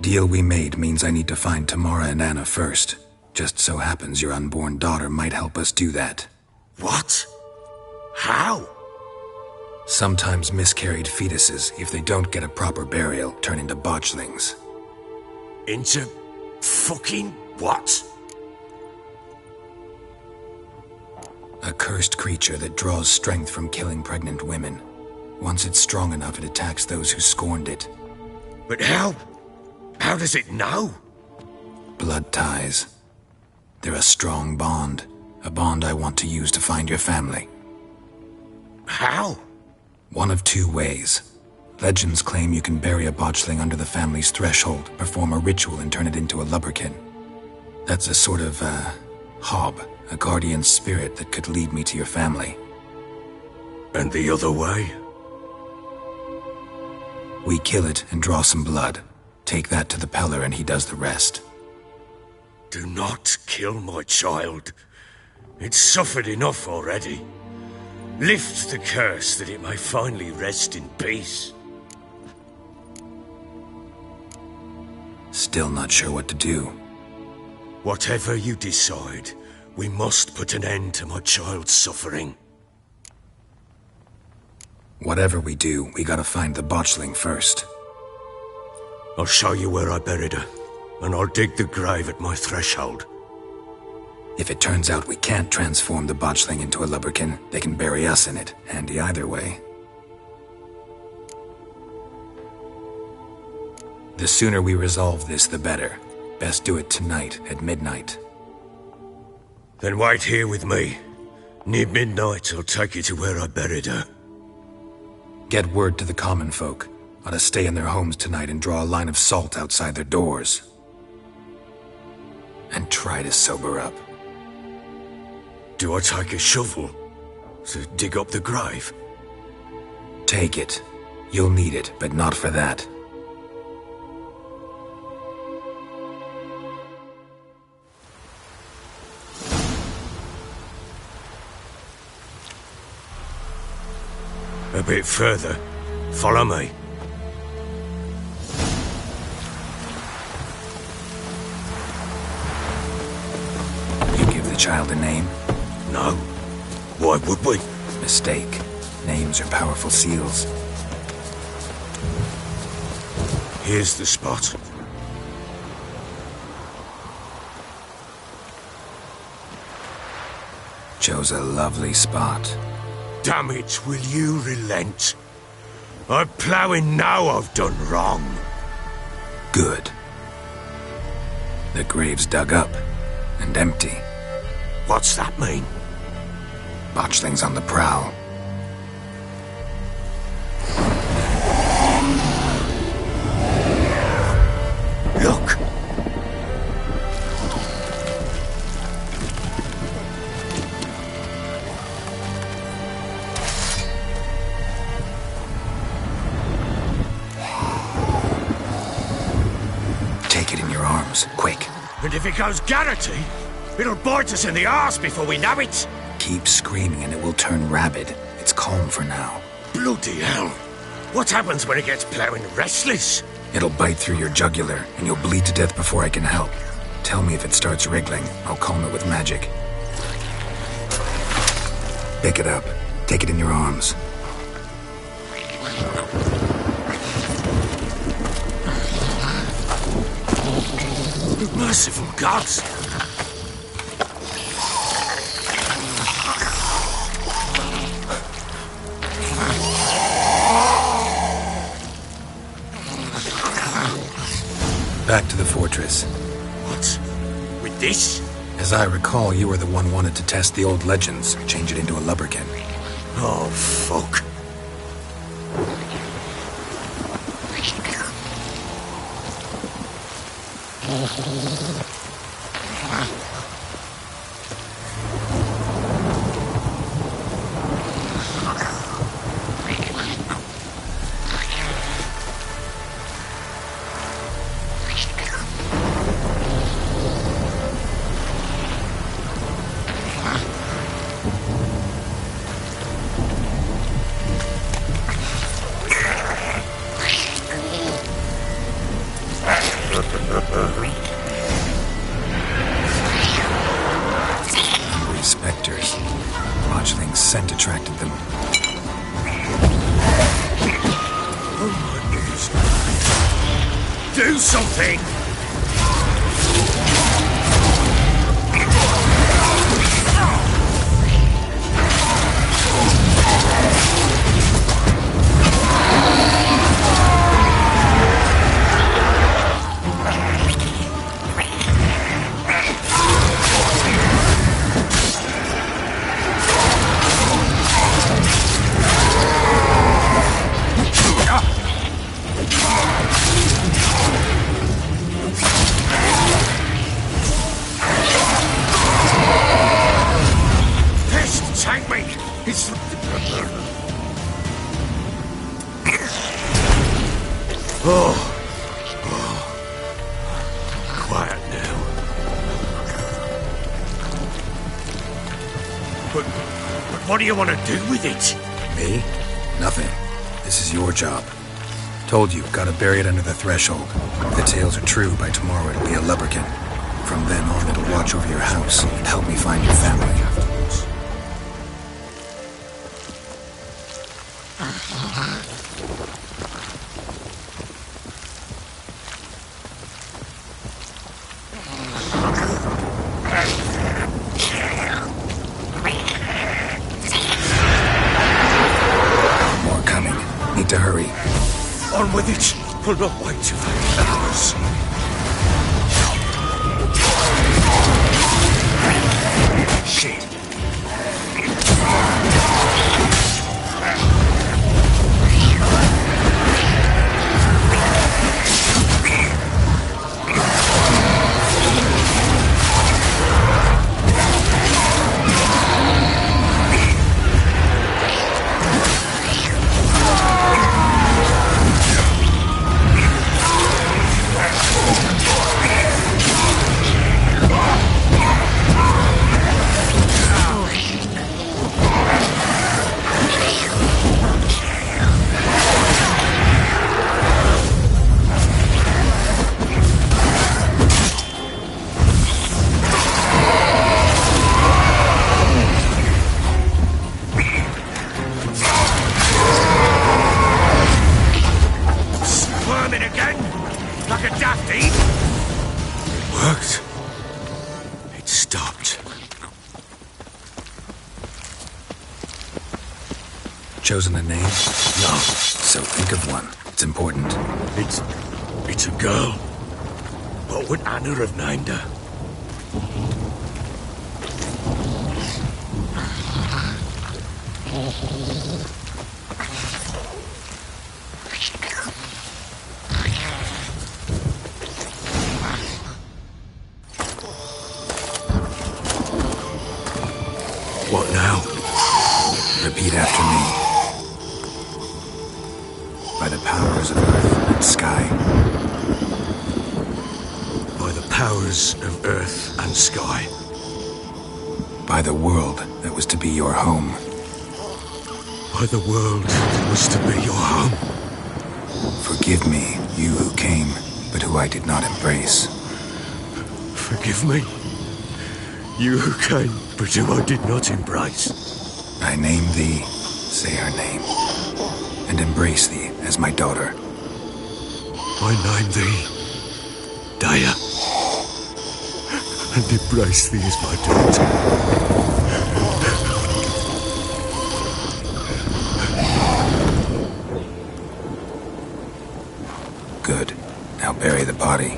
Deal we made means I need to find Tamara and Anna first. Just so happens your unborn daughter might help us do that. What? How? Sometimes miscarried fetuses, if they don't get a proper burial, turn into botchlings. Into fucking what? A cursed creature that draws strength from killing pregnant women. Once it's strong enough, it attacks those who scorned it. But how? How does it know? Blood ties. They're a strong bond. A bond I want to use to find your family. How? One of two ways. Legends claim you can bury a botchling under the family's threshold, perform a ritual, and turn it into a lubberkin. That's a sort of, hob, a guardian spirit that could lead me to your family. And the other way? We kill it and draw some blood. Take that to the Peller and he does the rest. Do not kill my child. It's suffered enough already. Lift the curse that it may finally rest in peace. Still not sure what to do. Whatever you decide, we must put an end to my child's suffering. Whatever we do, we gotta find the botchling first. I'll show you where I buried her, and I'll dig the grave at my threshold. If it turns out we can't transform the botchling into a lubberkin, they can bury us in it. Handy either way. The sooner we resolve this, the better. Best do it tonight, at midnight. Then wait here with me. Near midnight, I'll take you to where I buried her. Get word to the common folk. Ought to stay in their homes tonight and draw a line of salt outside their doors. And try to sober up. Do I take a shovel to dig up the grave? Take it. You'll need it, but not for that. A bit further. Follow me. You give the child a name? No. Why would we? Mistake. Names are powerful seals. Here's the spot. Chose a lovely spot. Damn it, will you relent? I'm ploughing now I've done wrong. Good. The grave's dug up and empty. What's that mean? Botchling's on the prowl. Look! Take it in your arms, quick. And if it goes Garrity, it'll bite us in the arse before we know it. Keep screaming and it will turn rabid. It's calm for now. Bloody hell. What happens when it gets ploughing restless? It'll bite through your jugular and you'll bleed to death before I can help. Tell me if it starts wriggling. I'll calm it with magic. Pick it up. Take it in your arms. Merciful gods! Back to the fortress. What? With this? As I recall, you were the one wanted to test the old legends, change it into a lubberkin. Oh, fuck. Hungry specters. Botchling's scent attracted them. Oh my goodness. Do something! It's... Oh. Quiet now. But what do you want to do with it? Me? Nothing. This is your job. Told you, gotta bury it under the threshold. If the tales are true, by tomorrow it'll be a lubberkin. From then on, it'll watch over your house and help me find your family. More coming. Need to hurry. On with it! We'll not wait till hours. Shit. Chosen a name? No. So think of one. It's important. It's a girl. What would Anna have named her? What now? Repeat after me. By the powers of earth and sky. By the powers of earth and sky. By the world that was to be your home. By the world that was to be your home. Forgive me, you who came, but who I did not embrace. Forgive me, you who came, but who I did not embrace. I name thee, say her name, and embrace thee as my daughter. I name thee, Daya, and embrace thee as my daughter. Good. Now bury the body.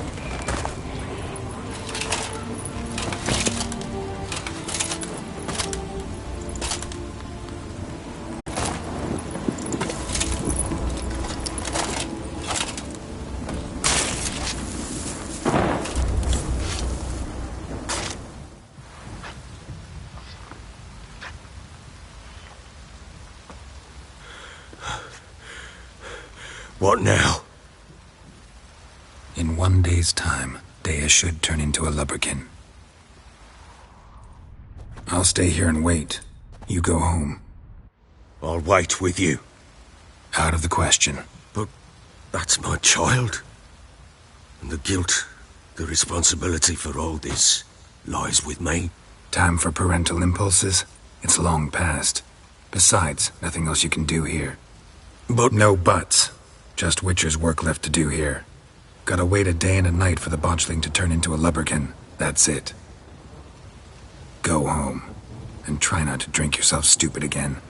What now? In 1 day's time, Daya should turn into a lubberkin. I'll stay here and wait. You go home. I'll wait with you. Out of the question. But that's my child. And the guilt, the responsibility for all this lies with me. Time for parental impulses? It's long past. Besides, nothing else you can do here. But... No buts. Just Witcher's work left to do here. Gotta wait a day and a night for the botchling to turn into a lubberkin. That's it. Go home. And try not to drink yourself stupid again.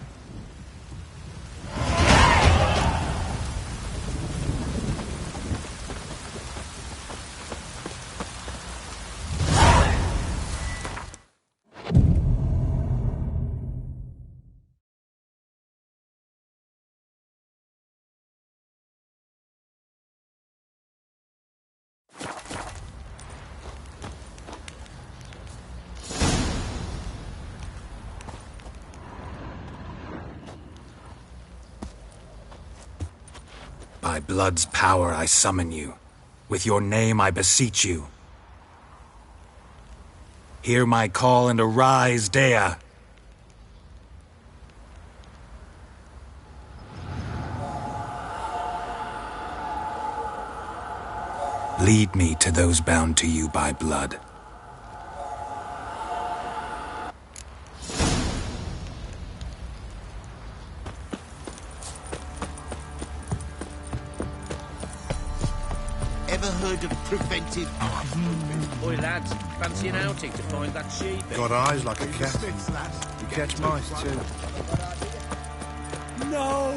By blood's power I summon you. With your name I beseech you. Hear my call and arise, Dea. Lead me to those bound to you by blood. Ever heard of preventive... Oi, lads, fancy an outing to find that sheep? Got eyes like a cat. You catch mice too. No!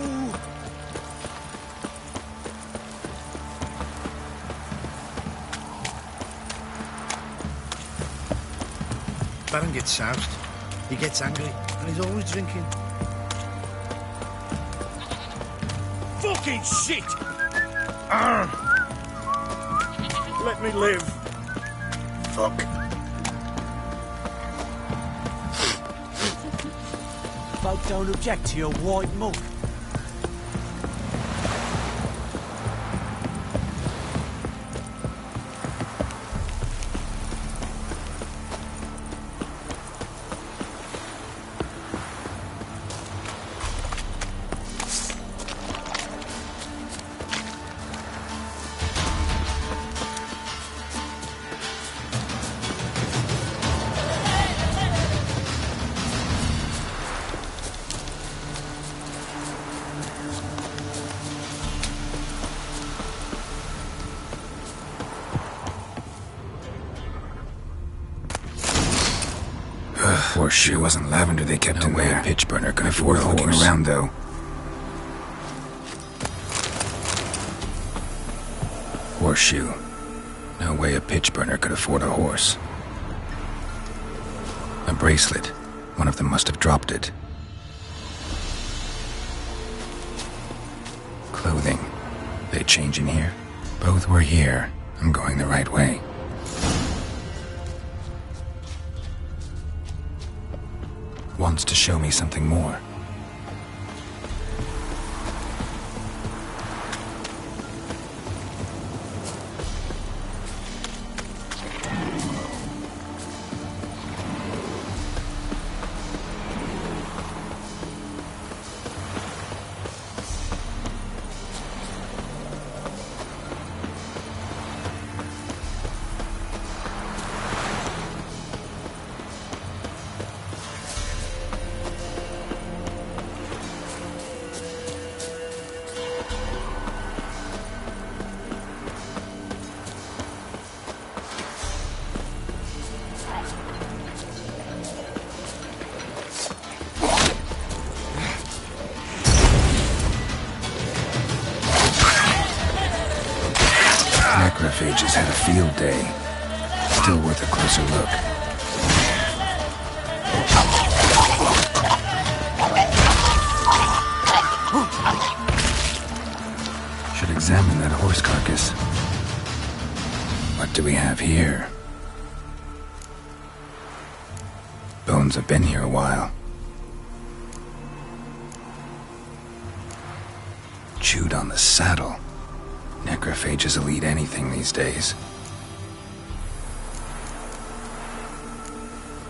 Baron gets soused. He gets angry, and he's always drinking. Fucking shit! Let me live. Fuck. Folk don't object to your white mug. Horseshoe. It wasn't lavender they kept in there. Pitch burner could afford looking around, though. Horseshoe. No way a pitch burner could afford a horse. A bracelet. One of them must have dropped it. Clothing. They change in here? Both were here. I'm going the right way. Wants to show me something more. Necrophages had a field day. Still worth a closer look. Should examine that horse carcass. What do we have here? Bones have been here a while. Chewed on the saddle. Necrophages will eat anything these days.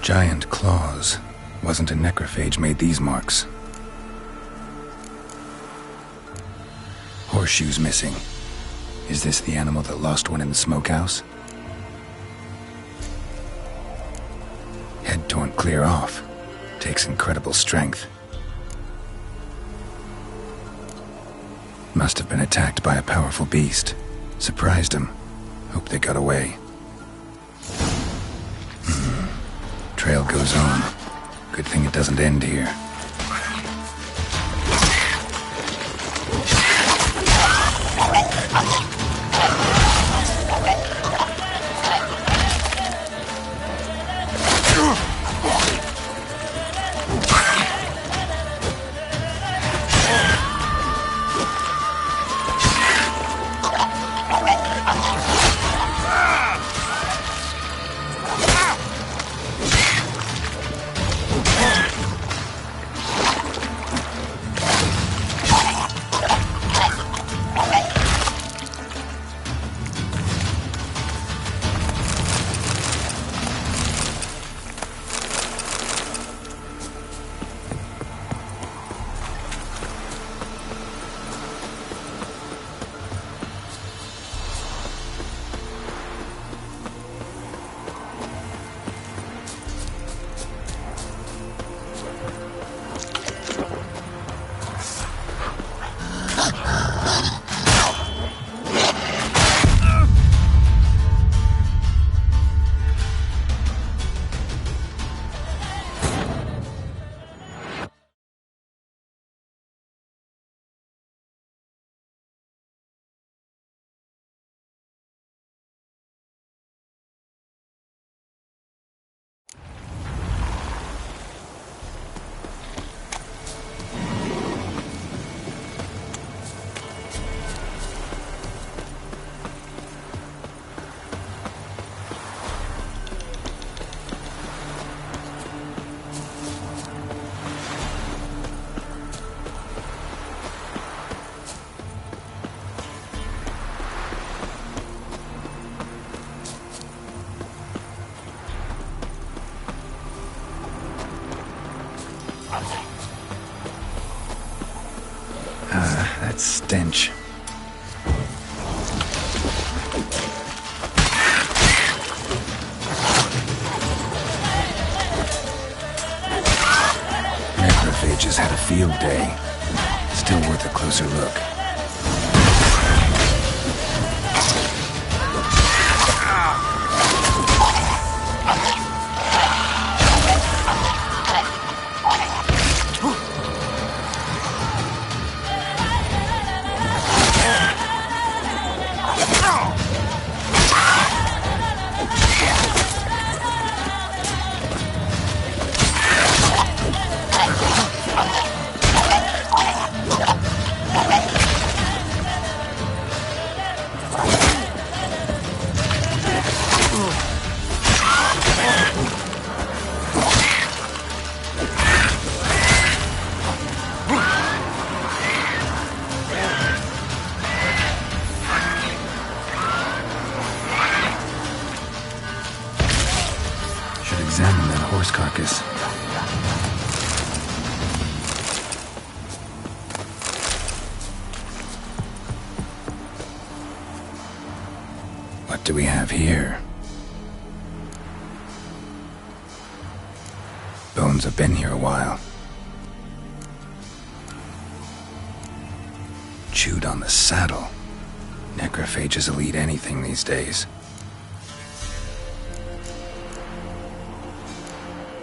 Giant claws. Wasn't a necrophage made these marks. Horseshoes missing. Is this the animal that lost one in the smokehouse? Head torn clear off. Takes incredible strength. Must have been attacked by a powerful beast. Surprised him. Hope they got away. Trail goes on. Good thing it doesn't end here. That stench. Necrophages had a field day. Still worth a closer look. Examine that horse carcass. What do we have here? Bones have been here a while. Chewed on the saddle. Necrophages will eat anything these days.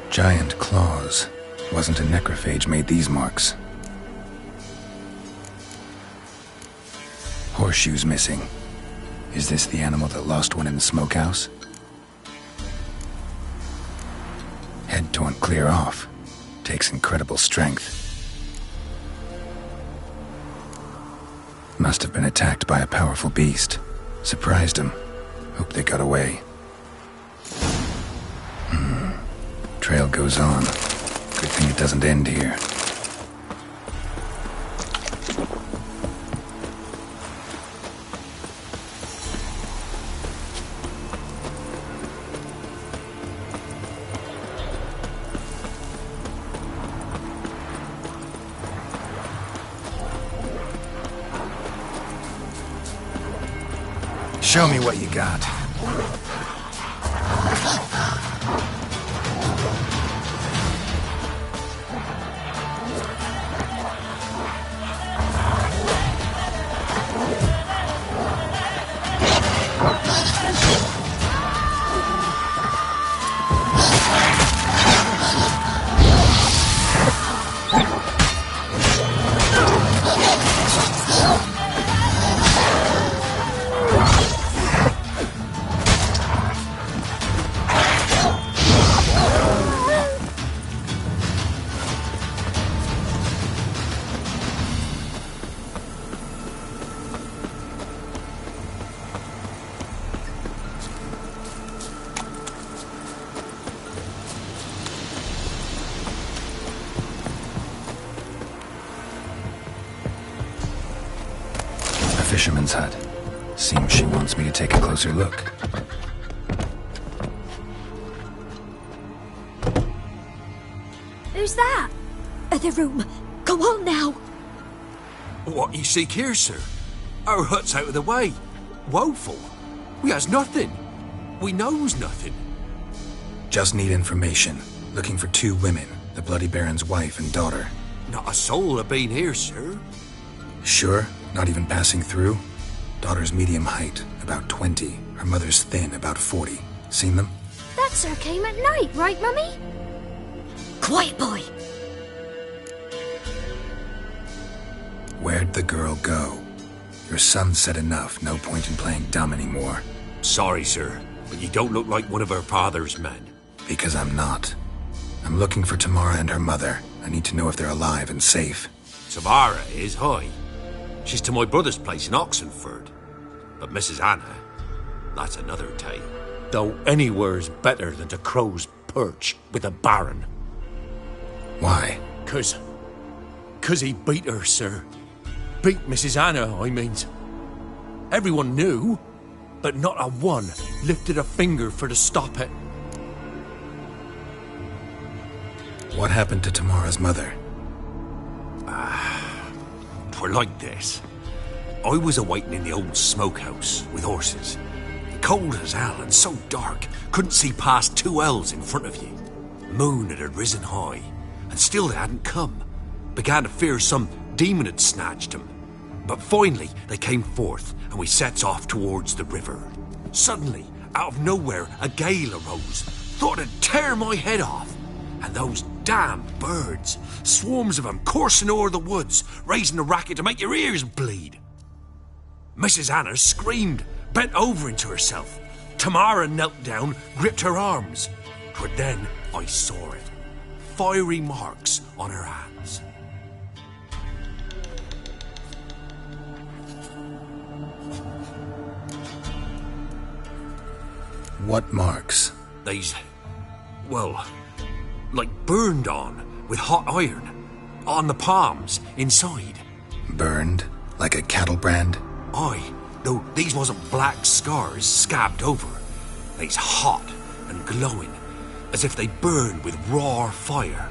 Giant claws. Wasn't a necrophage made these marks. Horseshoes missing. Is this the animal that lost one in the smokehouse? Head torn clear off. Takes incredible strength. Must have been attacked by a powerful beast. Surprised him. Hope they got away. Trail goes on. Good thing it doesn't end here. Show me what you got. Fisherman's hut. Seems she wants me to take a closer look. Who's that? The room. Go on now. What you seek here, sir? Our hut's out of the way. Woeful. We has nothing. We knows nothing. Just need information. Looking for 2 women, the Bloody Baron's wife and daughter. Not a soul have been here, sir. Sure? Not even passing through? Daughter's medium height, about 20. Her mother's thin, about 40. Seen them? That sir came at night, right, Mummy? Quiet, boy. Where'd the girl go? Your son said enough. No point in playing dumb anymore. Sorry, sir, but you don't look like one of her father's men. Because I'm not. I'm looking for Tamara and her mother. I need to know if they're alive and safe. Tamara is, hi. She's to my brother's place in Oxenford. But Mrs. Anna, that's another tale. Though anywhere's better than to crow's perch with a baron. Why? 'Cause he beat her, sir. Beat Mrs. Anna, I means. Everyone knew, but not a one lifted a finger for to stop it. What happened to Tamara's mother? 'Twere like this. I was awaiting in the old smokehouse with horses. Cold as hell and so dark, couldn't see past 2 ells in front of you. Moon had risen high, and still they hadn't come. Began to fear some demon had snatched them. But finally they came forth, and we sets off towards the river. Suddenly, out of nowhere, a gale arose. Thought it'd tear my head off. And those damn birds, swarms of them coursing o'er the woods, raising a racket to make your ears bleed. Mrs. Anna screamed, bent over into herself. Tamara knelt down, gripped her arms. But then I saw it. Fiery marks on her hands. What marks? They's, well, like burned on with hot iron. On the palms, inside. Burned? Like a cattle brand? Aye, though these wasn't black scars scabbed over. They's hot and glowing, as if they burned with raw fire.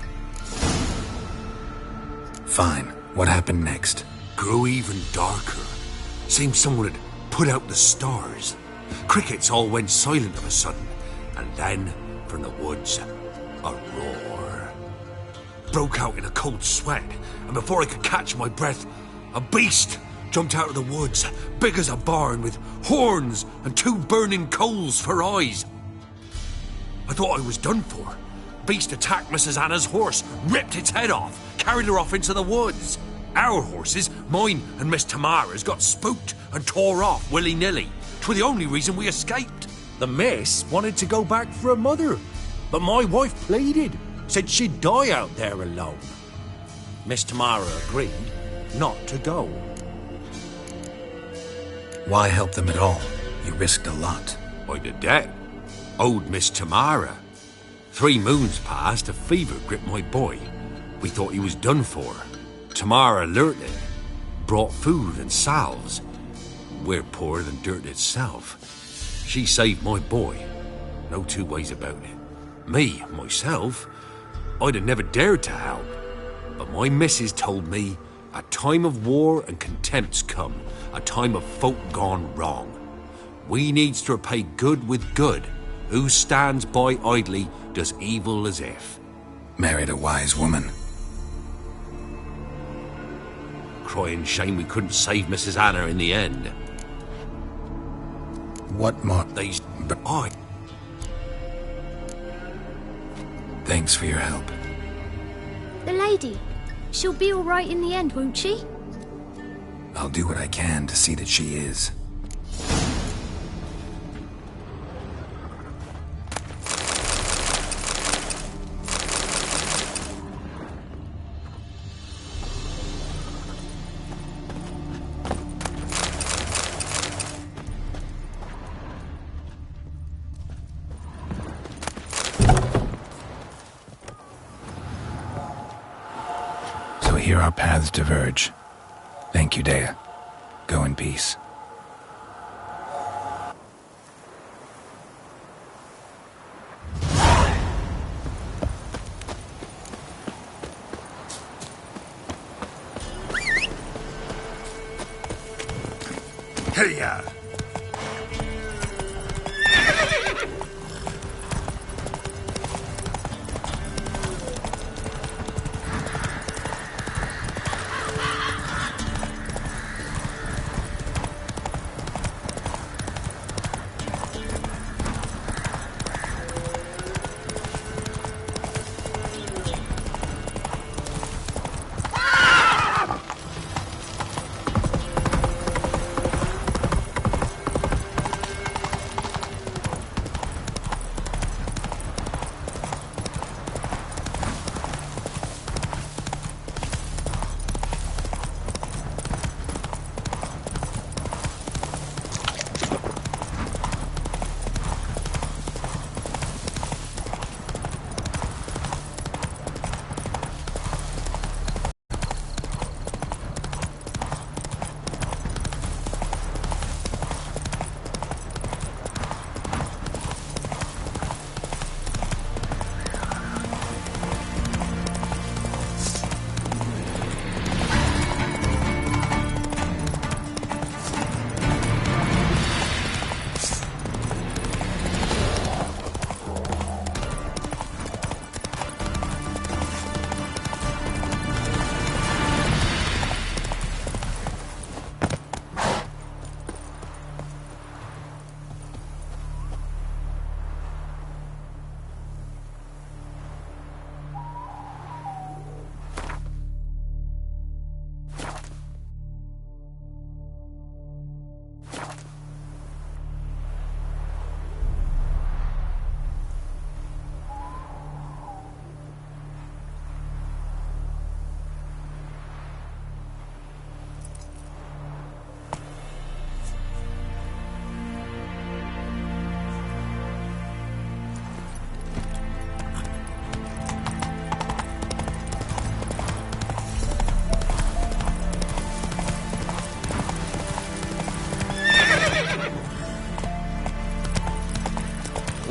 Fine. What happened next? Grew even darker. Seemed someone had put out the stars. Crickets all went silent of a sudden, and then, from the woods, a roar. Broke out in a cold sweat, and before I could catch my breath, a beast jumped out of the woods, big as a barn, with horns and 2 burning coals for eyes. I thought I was done for. Beast attacked Mrs. Anna's horse, ripped its head off, carried her off into the woods. Our horses, mine and Miss Tamara's, got spooked and tore off willy-nilly. 'Twere the only reason we escaped. The miss wanted to go back for her mother, but my wife pleaded, said she'd die out there alone. Miss Tamara agreed not to go. Why help them at all? You risked a lot. By the debt. Owed Miss Tamara. 3 moons passed, a fever gripped my boy. We thought he was done for. Tamara alerted, brought food and salves. We're poorer than dirt itself. She saved my boy. No 2 ways about it. Me, myself, I'd have never dared to help. But my missus told me a time of war and contempt's come, a time of folk gone wrong. We needs to repay good with good. Who stands by idly does evil as if. Married a wise woman. Crying shame we couldn't save Mrs. Anna in the end. What mark? These... Thanks for your help. The lady. She'll be all right in the end, won't she? I'll do what I can to see that she is. Here our paths diverge. Thank you, Dea. Go in peace. Hey-ya!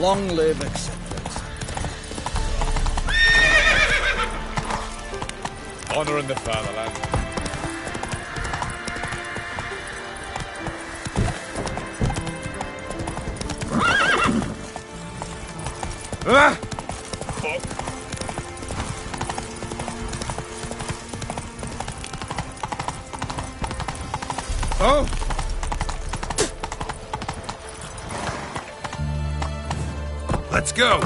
Long live acceptance. Honor in the fatherland. Ah! Oh! Let's go!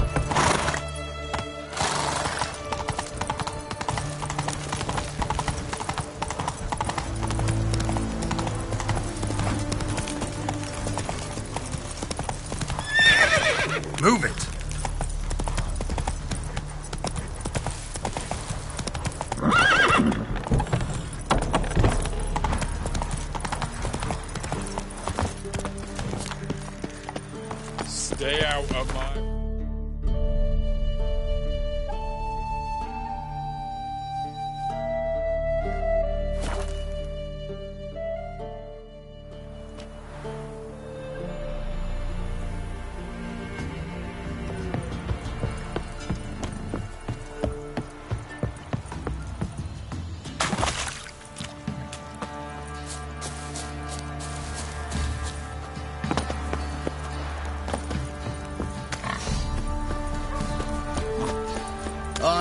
Move it! Stay out of my...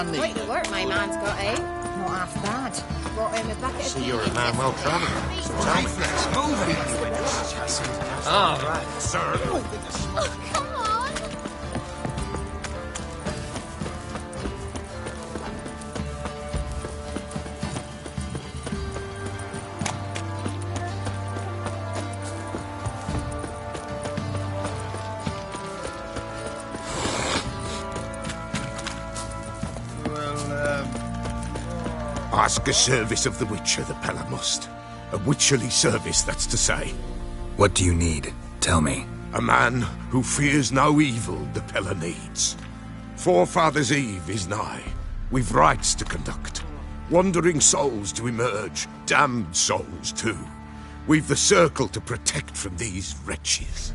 Quite the work my man's got, eh? Not half bad. Brought him a bucket of See, you're a man well travelled. So tell me. Move it. Ah, right, sir. Oh, come on! Ask a service of the Witcher, the Pella must. A witcherly service, that's to say. What do you need? Tell me. A man who fears no evil the Pella needs. Forefathers' Eve is nigh. We've rites to conduct. Wandering souls to emerge. Damned souls, too. We've the circle to protect from these wretches.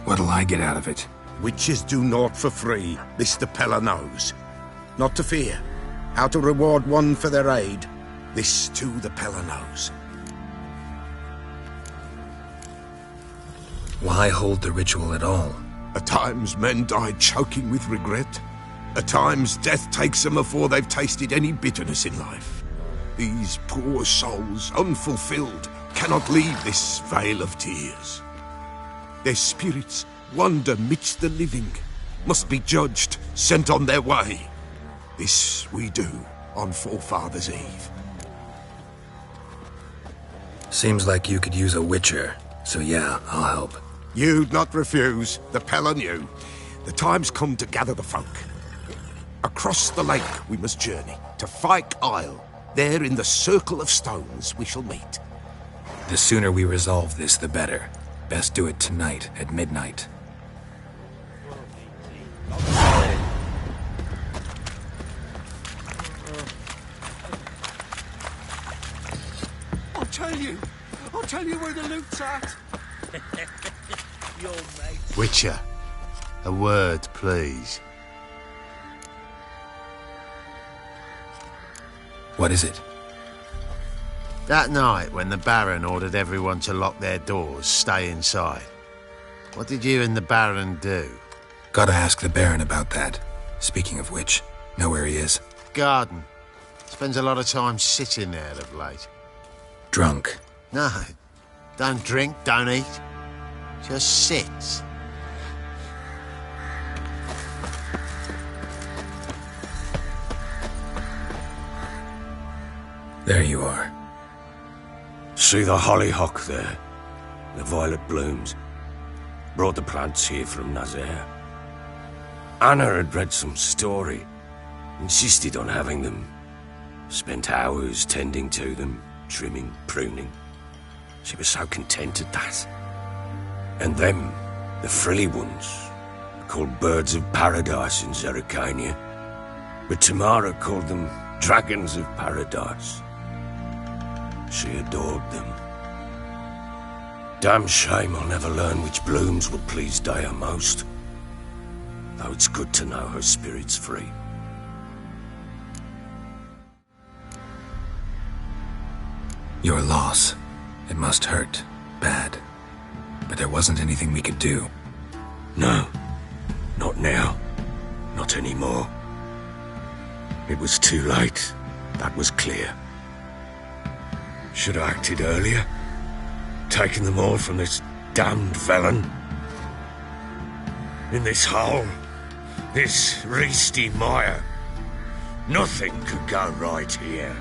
What'll I get out of it? Witches do naught for free. This the Pella knows. Not to fear. How to reward one for their aid. This too the Pella knows. Why hold the ritual at all? At times men die choking with regret. At times death takes them before they've tasted any bitterness in life. These poor souls, unfulfilled, cannot leave this vale of tears. Their spirits wander midst the living, must be judged, sent on their way. This we do on Forefathers' Eve. Seems like you could use a witcher, so yeah, I'll help. You'd not refuse, the Pella knew. The time's come to gather the folk. Across the lake we must journey, to Fyke Isle. There in the circle of stones we shall meet. The sooner we resolve this, the better. Best do it tonight, at midnight. I'll tell you where the loot's at. Your mate. Witcher, a word, please. What is it? That night when the Baron ordered everyone to lock their doors, stay inside. What did you and the Baron do? Gotta ask the Baron about that. Speaking of which, know where he is? Garden. Spends a lot of time sitting there of late. Drunk. No, don't drink, don't eat. Just sits. There you are. See the hollyhock there? The violet blooms. Brought the plants here from Nazaire. Anna had read some story. Insisted on having them. Spent hours tending to them, trimming, pruning. She was so content at that. And them, the frilly ones, called birds of paradise in Zerrikania. But Tamara called them dragons of paradise. She adored them. Damn shame I'll never learn which blooms would please Dea most. Though it's good to know her spirit's free. Your loss. It must hurt. Bad. But there wasn't anything we could do. No. Not now. Not anymore. It was too late. That was clear. Should have acted earlier. Taken them all from this damned felon. In this hole. This reesty mire. Nothing could go right here.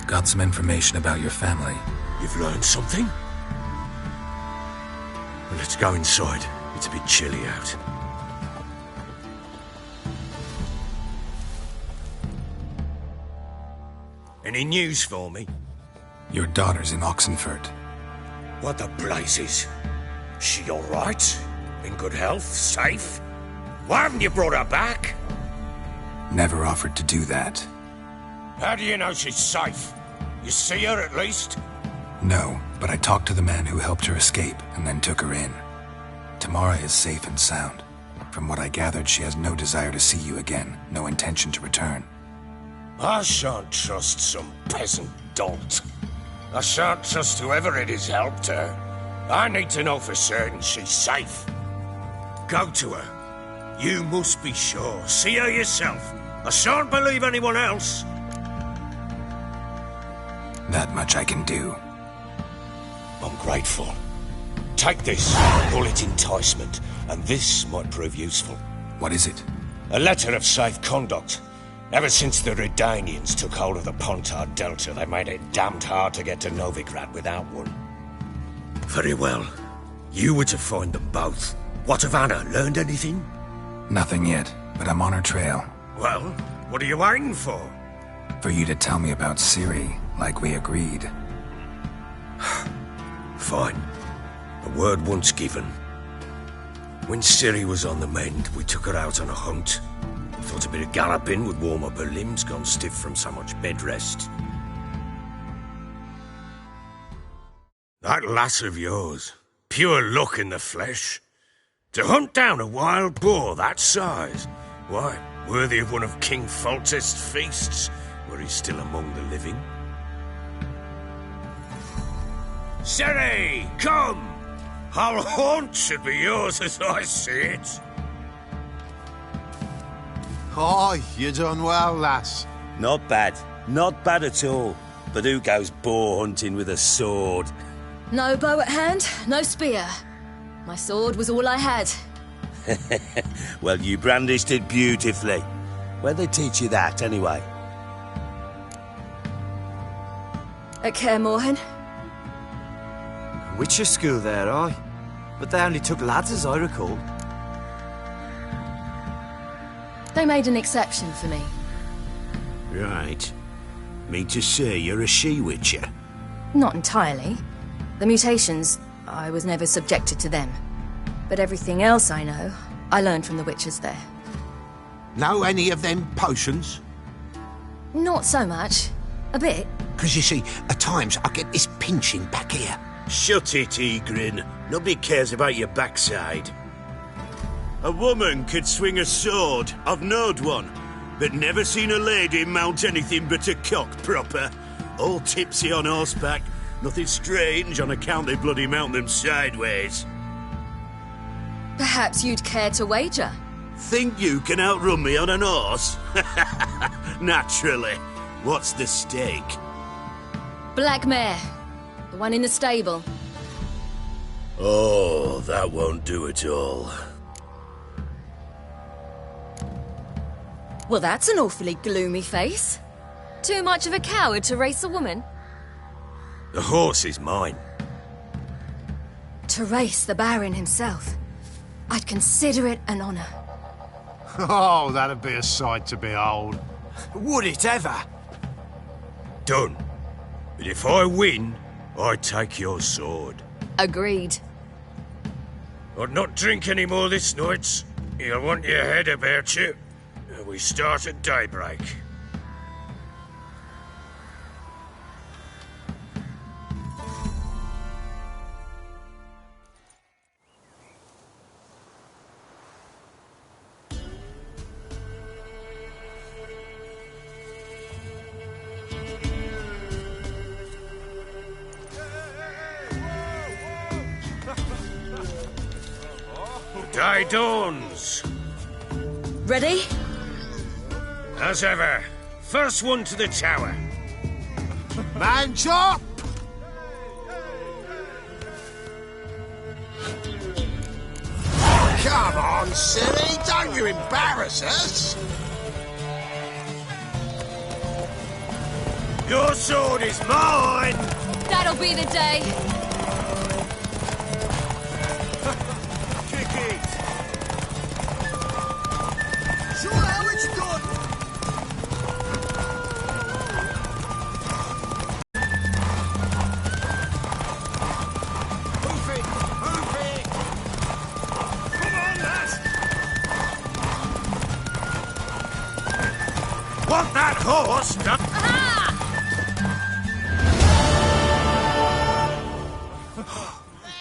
Got some information about your family. You've learned something? Well, let's go inside. It's a bit chilly out. Any news for me? Your daughter's in Oxenford. What the blazes? She all right? In good health? Safe? Why haven't you brought her back? Never offered to do that. How do you know she's safe? You see her at least? No, but I talked to the man who helped her escape and then took her in. Tamara is safe and sound. From what I gathered, she has no desire to see you again, no intention to return. I shan't trust some peasant dolt. I shan't trust whoever it is helped her. I need to know for certain she's safe. Go to her. You must be sure. See her yourself. I shan't believe anyone else. That much I can do. I'm grateful. Take this. Call it enticement, and this might prove useful. What is it? A letter of safe conduct. Ever since the Redanians took hold of the Pontard Delta, they made it damned hard to get to Novigrad without one. Very well. You were to find them both. What of Anna? Learned anything? Nothing yet, but I'm on her trail. Well, what are you waiting for? For you to tell me about Ciri, like we agreed. Fine. A word once given. When Ciri was on the mend, we took her out on a hunt. Thought a bit of galloping would warm up her limbs, gone stiff from so much bed rest. That lass of yours, pure luck in the flesh. To hunt down a wild boar that size, why, worthy of one of King Foltest's feasts, were he still among the living. Ciri, come! Our haunt should be yours as I see it. Aye, you done well, lass. Not bad. Not bad at all. But who goes boar hunting with a sword? No bow at hand, no spear. My sword was all I had. Well, you brandished it beautifully. Where'd they teach you that, anyway? At Kaer Morhen. Witcher school there, aye. But they only took lads, as I recall. They made an exception for me. Right. Mean to say you're a she-witcher? Not entirely. The mutations, I was never subjected to them. But everything else I know, I learned from the witches there. Know any of them potions? Not so much. A bit. Because you see, at times I get this pinching back here. Shut it, Egrin. Nobody cares about your backside. A woman could swing a sword. I've knowed one. But never seen a lady mount anything but a cock proper. All tipsy on horseback. Nothing strange on account they bloody mount them sideways. Perhaps you'd care to wager? Think you can outrun me on an horse? Naturally. What's the stake? Black mare. The one in the stable. Oh, that won't do at all. Well, that's an awfully gloomy face. Too much of a coward to race a woman? The horse is mine. To race the Baron himself. I'd consider it an honor. Oh, that'd be a sight to behold. Would it ever? Done. But if I win, I take your sword. Agreed. I'd not drink any more this night. You'll want your head about you. We start at daybreak. day dawns. Ready? As ever, first one to the tower. Man chop! Come on, Ciri, don't you embarrass us! Your sword is mine! That'll be the day. Kick it! Sure, how it's done! Move it! Move it! Come on, lads! Want that horse?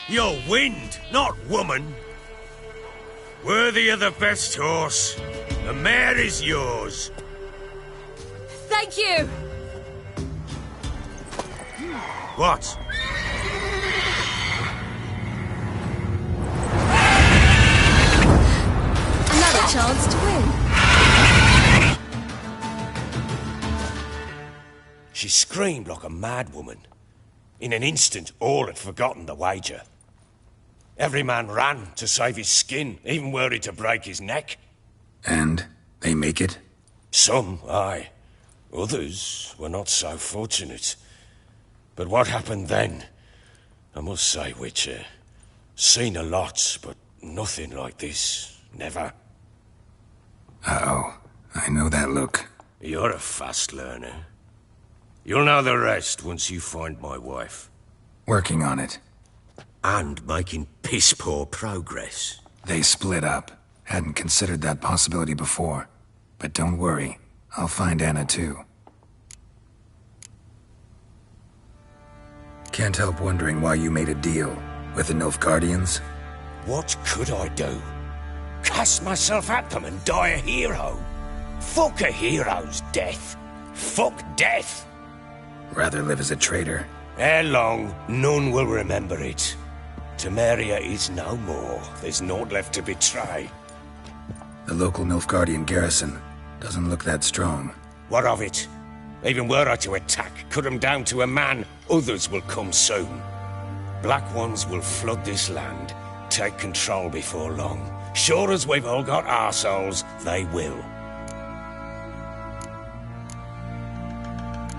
You're wind, not woman. Worthy of the best horse. The mare is yours. Thank you. What? Another chance to win. She screamed like a mad woman. In an instant, all had forgotten the wager. Every man ran to save his skin, even worried to break his neck. And they make it? Some, aye. Others were not so fortunate. But what happened then? I must say, Witcher, seen a lot, but nothing like this. Never. Uh-oh. I know that look. You're a fast learner. You'll know the rest once you find my wife. Working on it. And making piss-poor progress. They split up. Hadn't considered that possibility before. But don't worry. I'll find Anna too. Can't help wondering why you made a deal with the Nilfgaardians. What could I do? Cast myself at them and die a hero? Fuck a hero's death. Fuck death. Rather live as a traitor. Ere long, none will remember it. Temeria is no more. There's naught left to betray. The local Nilfgaardian garrison doesn't look that strong. What of it? Even were I to attack, cut them down to a man, others will come soon. Black Ones will flood this land, take control before long. Sure as we've all got arseholes, they will.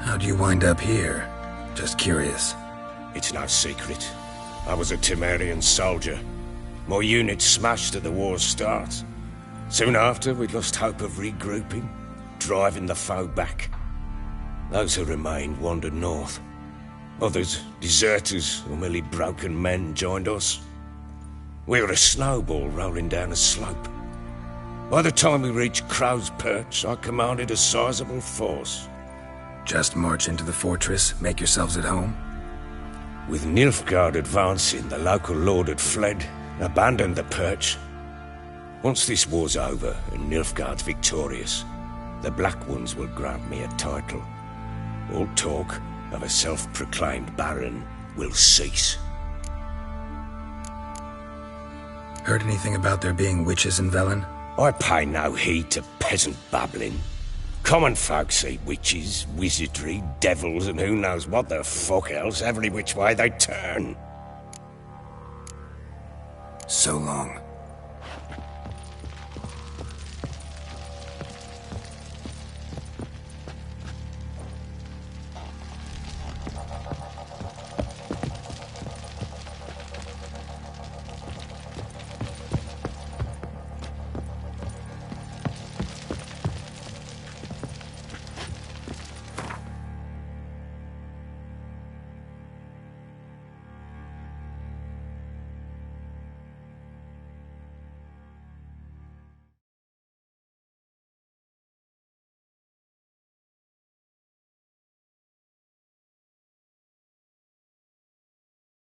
How'd you wind up here? Just curious. It's no secret. I was a Temerian soldier. My unit smashed at the war's start. Soon after, we'd lost hope of regrouping, driving the foe back. Those who remained wandered north. Others, deserters or merely broken men, joined us. We were a snowball rolling down a slope. By the time we reached Crow's Perch, I commanded a sizable force. Just march into the fortress, make yourselves at home? With Nilfgaard advancing, the local lord had fled, abandoned the Perch. Once this war's over and Nilfgaard's victorious, the Black Ones will grant me a title. All talk of a self-proclaimed baron will cease. Heard anything about there being witches in Velen? I pay no heed to peasant babbling. Common folk see witches, wizardry, devils, and who knows what the fuck else every which way they turn. So long.